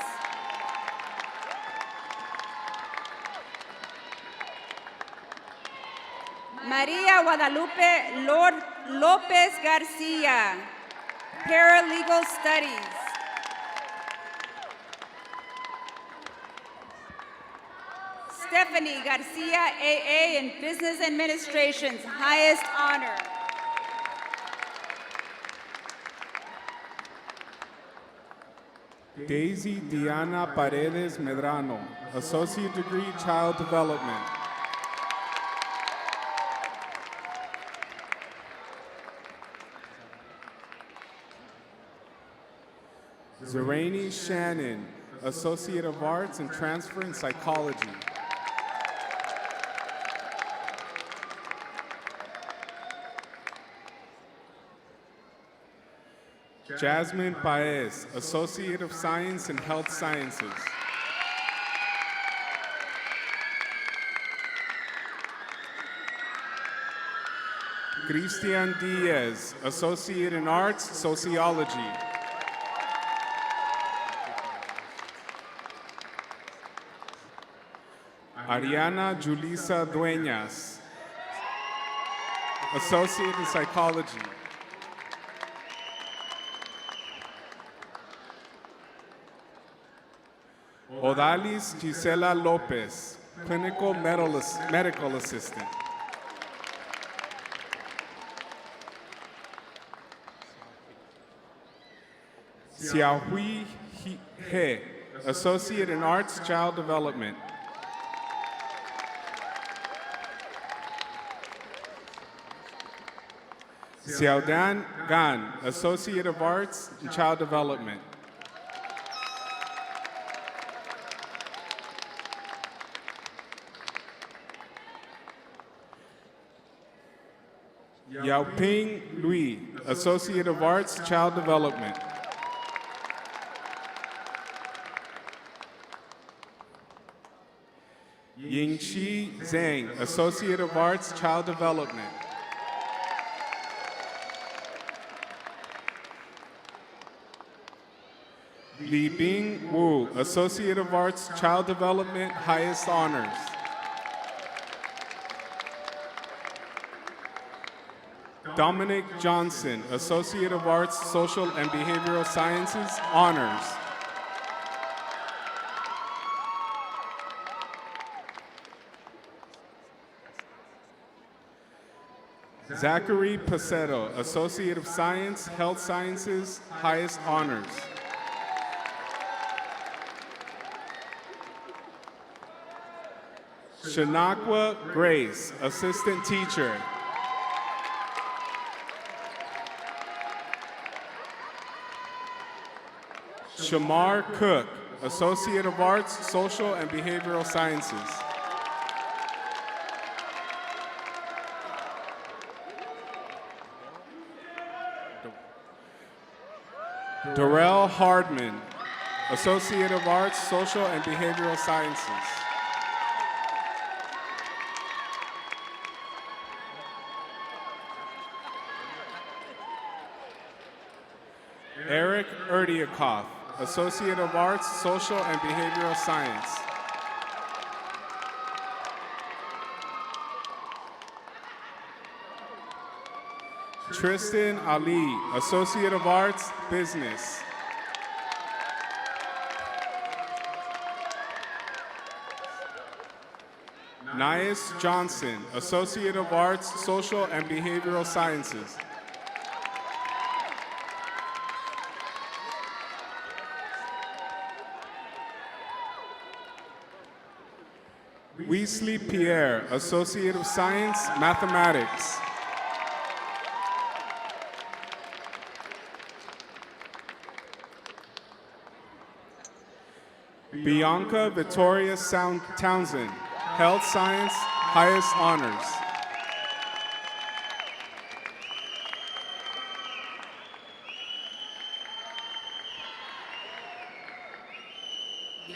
Maria Guadalupe Lopez Garcia, Paralegal Studies. Stephanie Garcia, AA in Business Administration's highest honor. Daisy Diana Paredes Medrano, Associate Degree, Child Development. Zerani Shannon, Associate of Arts and Transfer in Psychology. Jasmine Paez, Associate of Science in Health Sciences. Christian Diaz, Associate in Arts, Sociology. Ariana Julissa Dueñas, Associate in Psychology. Odalis Gisela Lopez, Clinical Medical Assistant. Xiaohui He, Associate in Arts, Child Development. Xiaodan Gan, Associate of Arts in Child Development. Yaoping Lui, Associate of Arts, Child Development. Yingxi Zhang, Associate of Arts, Child Development. Li Bing Wu, Associate of Arts, Child Development, highest honors. Dominic Johnson, Associate of Arts, Social and Behavioral Sciences, honors. Zachary Paceto, Associate of Science, Health Sciences, highest honors. Shanakwa Grace, Assistant Teacher. Shamar Cook, Associate of Arts, Social and Behavioral Sciences. Darrell Hardman, Associate of Arts, Social and Behavioral Sciences. Eric Erdiakoff, Associate of Arts, Social and Behavioral Science. Tristan Ali, Associate of Arts, Business. Nias Johnson, Associate of Arts, Social and Behavioral Sciences. Weasley Pierre, Associate of Science, Mathematics. Bianca Victoria Townsend, Health Science, highest honors.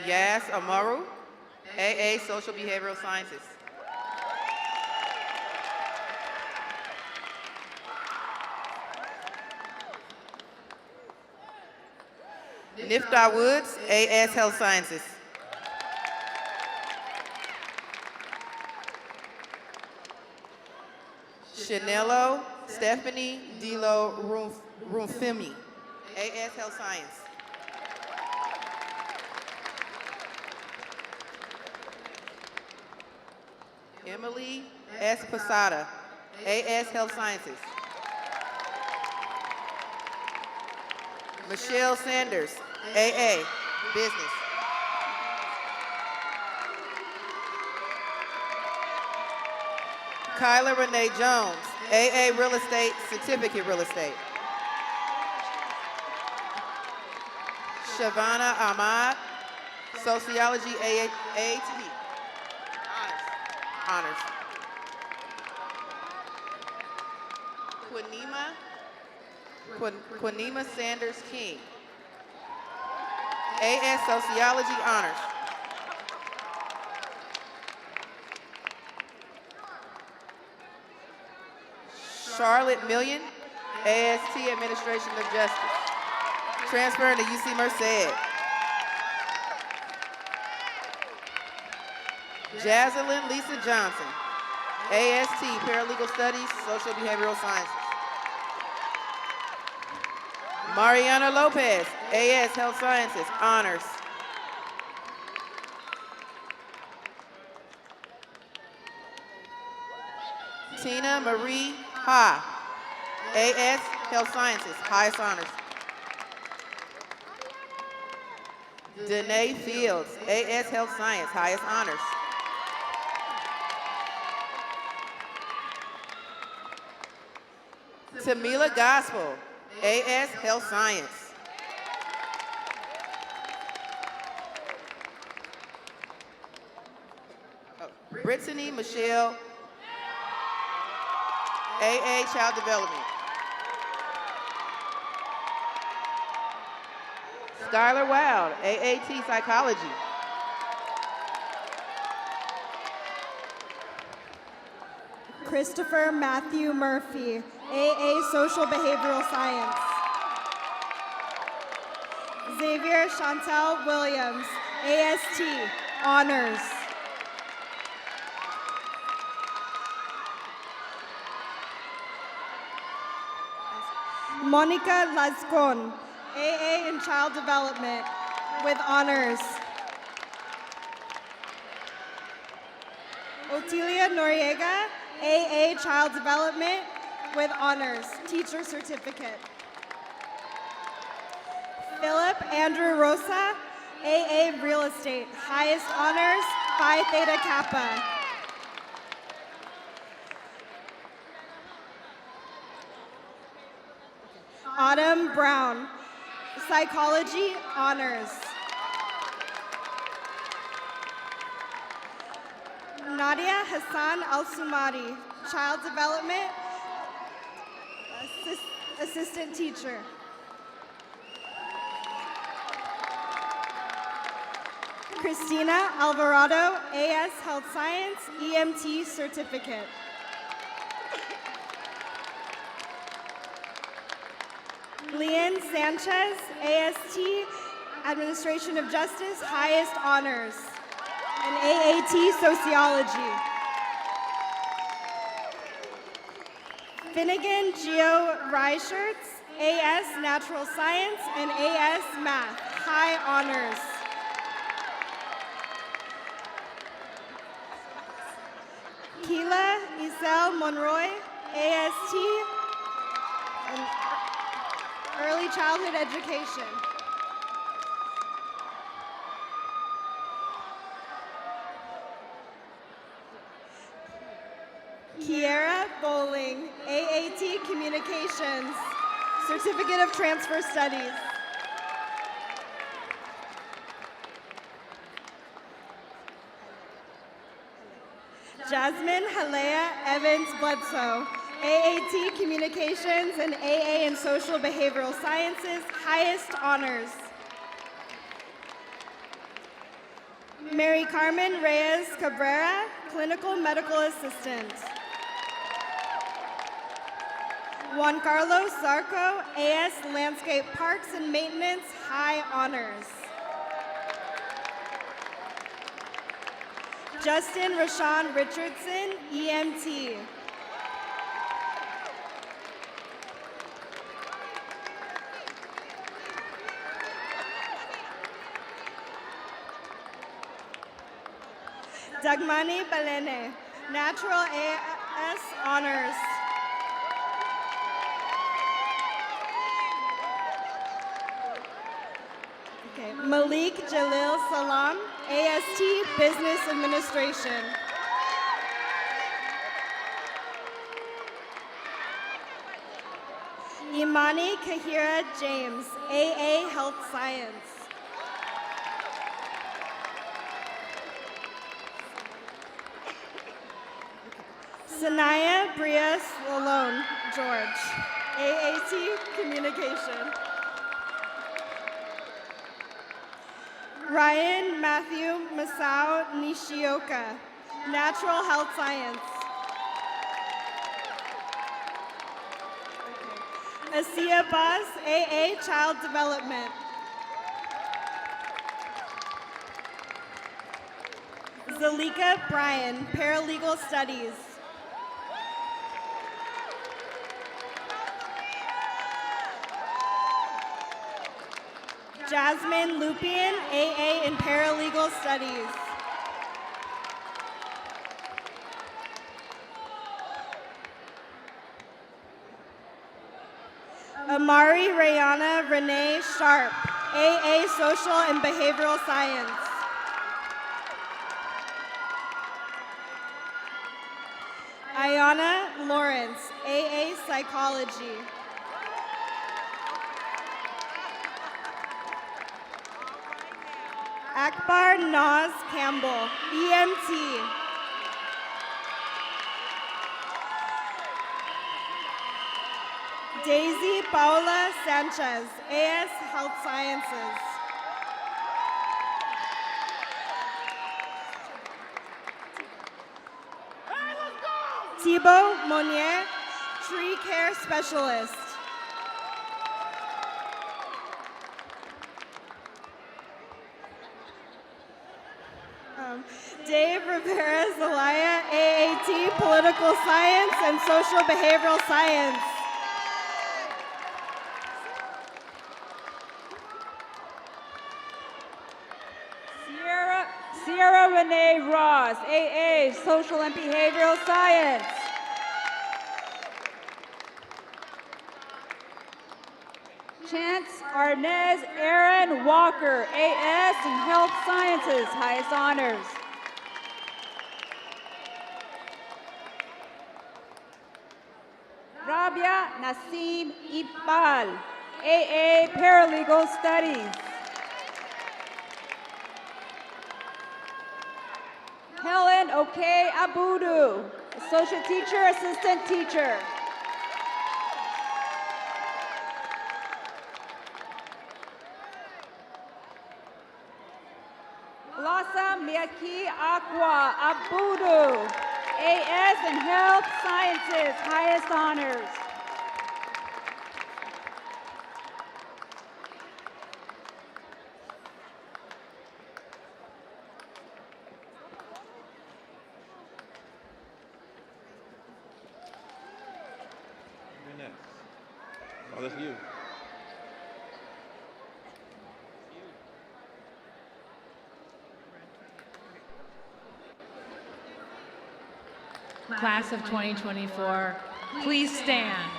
Yas Amaru, AA Social Behavioral Sciences. Nifta Woods, AS Health Sciences. Chanello Stephanie Dilo Rumfimi, AS Health Science. Emily S. Posada, AS Health Sciences. Michelle Sanders, AA, Business. Kyla Renee Jones, AA Real Estate, Certificate Real Estate. Shavana Ahmad, Sociology, AAT. Honors. Quinema Sanders King, AS Sociology Honors. Charlotte Million, AST Administration of Justice, transferring to UC Merced. Jazalyn Lisa Johnson, AST Paralegal Studies, Social Behavioral Sciences. Mariana Lopez, AS Health Sciences, Honors. Tina Marie Ha, AS Health Sciences, highest honors. Danae Fields, AS Health Science, highest honors. Tamila Gospel, AS Health Science. Brittany Michelle, AA Child Development. Skylar Wild, AAT Psychology. Christopher Matthew Murphy, AA Social Behavioral Science. Xavier Chantel Williams, AST, Honors. Monica Lascon, AA in Child Development, with honors. Otilia Noriega, AA Child Development, with honors, teacher certificate. Philip Andrew Rosa, AA Real Estate, highest honors, Phi Theta Kappa. Autumn Brown, Psychology Honors. Nadia Hassan Al-Sumari, Child Development Assistant Teacher. Christina Alvarado, AS Health Science, EMT Certificate. Leanne Sanchez, AST, Administration of Justice, Highest Honors, and AAT Sociology. Finnegan Geo Reichertz, AS Natural Science, and AS Math, High Honors. Keela Isel Monroy, AST, and Early Childhood Education. Kiera Bowling, AAT Communications, Certificate of Transfer Studies. Jasmine Halea Evans Bledsoe, AAT Communications and AA in Social Behavioral Sciences, Highest Honors. Mary Carmen Reyes Cabrera, Clinical Medical Assistant. Juan Carlos Zarco, AS Landscape Parks and Maintenance, High Honors. Justin Rashawn Richardson, EMT. Dagmani Balene, Natural AS Honors. Okay. Malik Jalil Salam, AST Business Administration. Imani Kahira James, AA Health Science. Sanaya Bria Salone George, AAT Communication. Ryan Matthew Masao Nishioka, Natural Health Science. Asia Bas, AA Child Development. Zalika Bryan, Paralegal Studies. Jasmine Lupien, AA in Paralegal Studies. Amari Rayana Renee Sharp, AA Social and Behavioral Science. Ayana Lawrence, AA Psychology. Akbar Naz Campbell, EMT. Daisy Paula Sanchez, AS Health Sciences. Thibaut Monnier, Tree Care Specialist. Dave Rivera Zelaya, AAT Political Science and Social Behavioral Science. Sierra Renee Ross, AA Social and Behavioral Science. Chance Arnez Aaron Walker, AS in Health Sciences, Highest Honors. Rabia Nasim Iqbal, AA Paralegal Studies. Helen Oke Abudu, Associate Teacher, Assistant Teacher. Blossom Miyaki Aqua Abudu, AS in Health Sciences, highest honors. Oh, that's you. Class of 2024, please stand.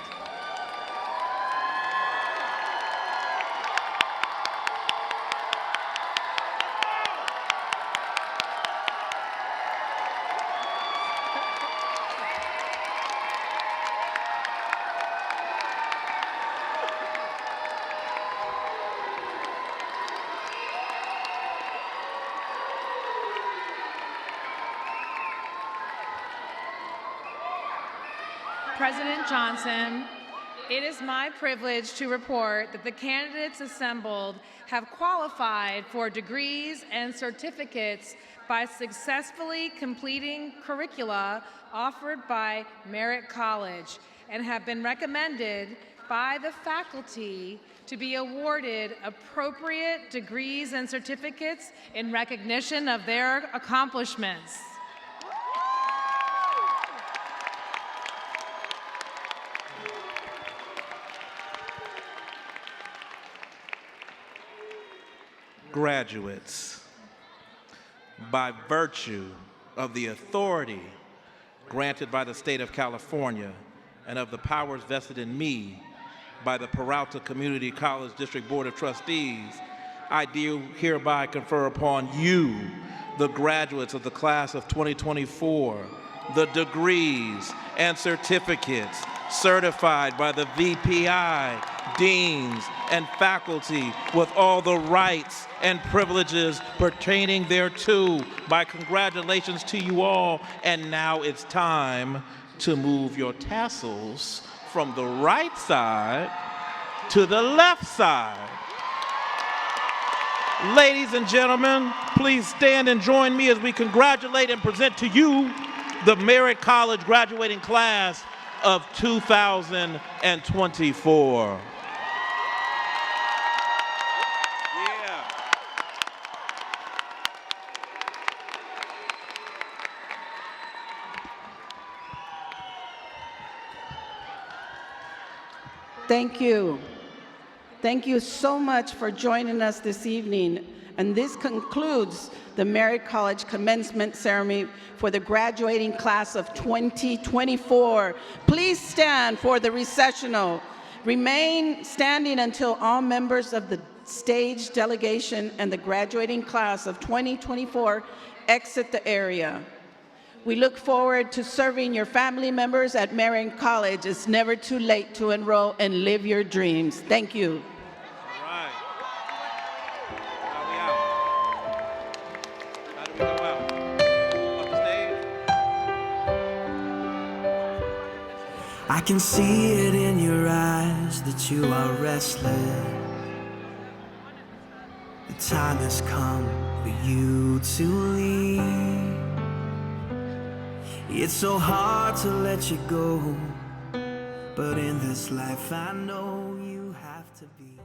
President Johnson, it is my privilege to report that the candidates assembled have qualified for degrees and certificates by successfully completing curricula offered by Merritt College and have been recommended by the faculty to be awarded appropriate degrees and certificates in recognition of their accomplishments. Graduates, by virtue of the authority granted by the state of California and of the powers vested in me by the Peralta Community College District Board of Trustees, I do hereby confer upon you, the graduates of the class of 2024, the degrees and certificates certified by the VPI, deans, and faculty with all the rights and privileges pertaining thereto. My congratulations to you all. And now it's time to move your tassels from the right side to the left side. Ladies and gentlemen, please stand and join me as we congratulate and present to you the Merritt College graduating class of 2024. Thank you. Thank you so much for joining us this evening. And this concludes the Merritt College Commencement Ceremony for the graduating class of 2024. Please stand for the recessional. Remain standing until all members of the stage delegation and the graduating class of 2024 exit the area. We look forward to serving your family members at Merritt College. It's never too late to enroll and live your dreams. Thank you. All right. How we out? How do we go out? Up the stage? I can see it in your eyes that you are restless. The time has come for you to leave. It's so hard to let you go, but in this life I know you have to be.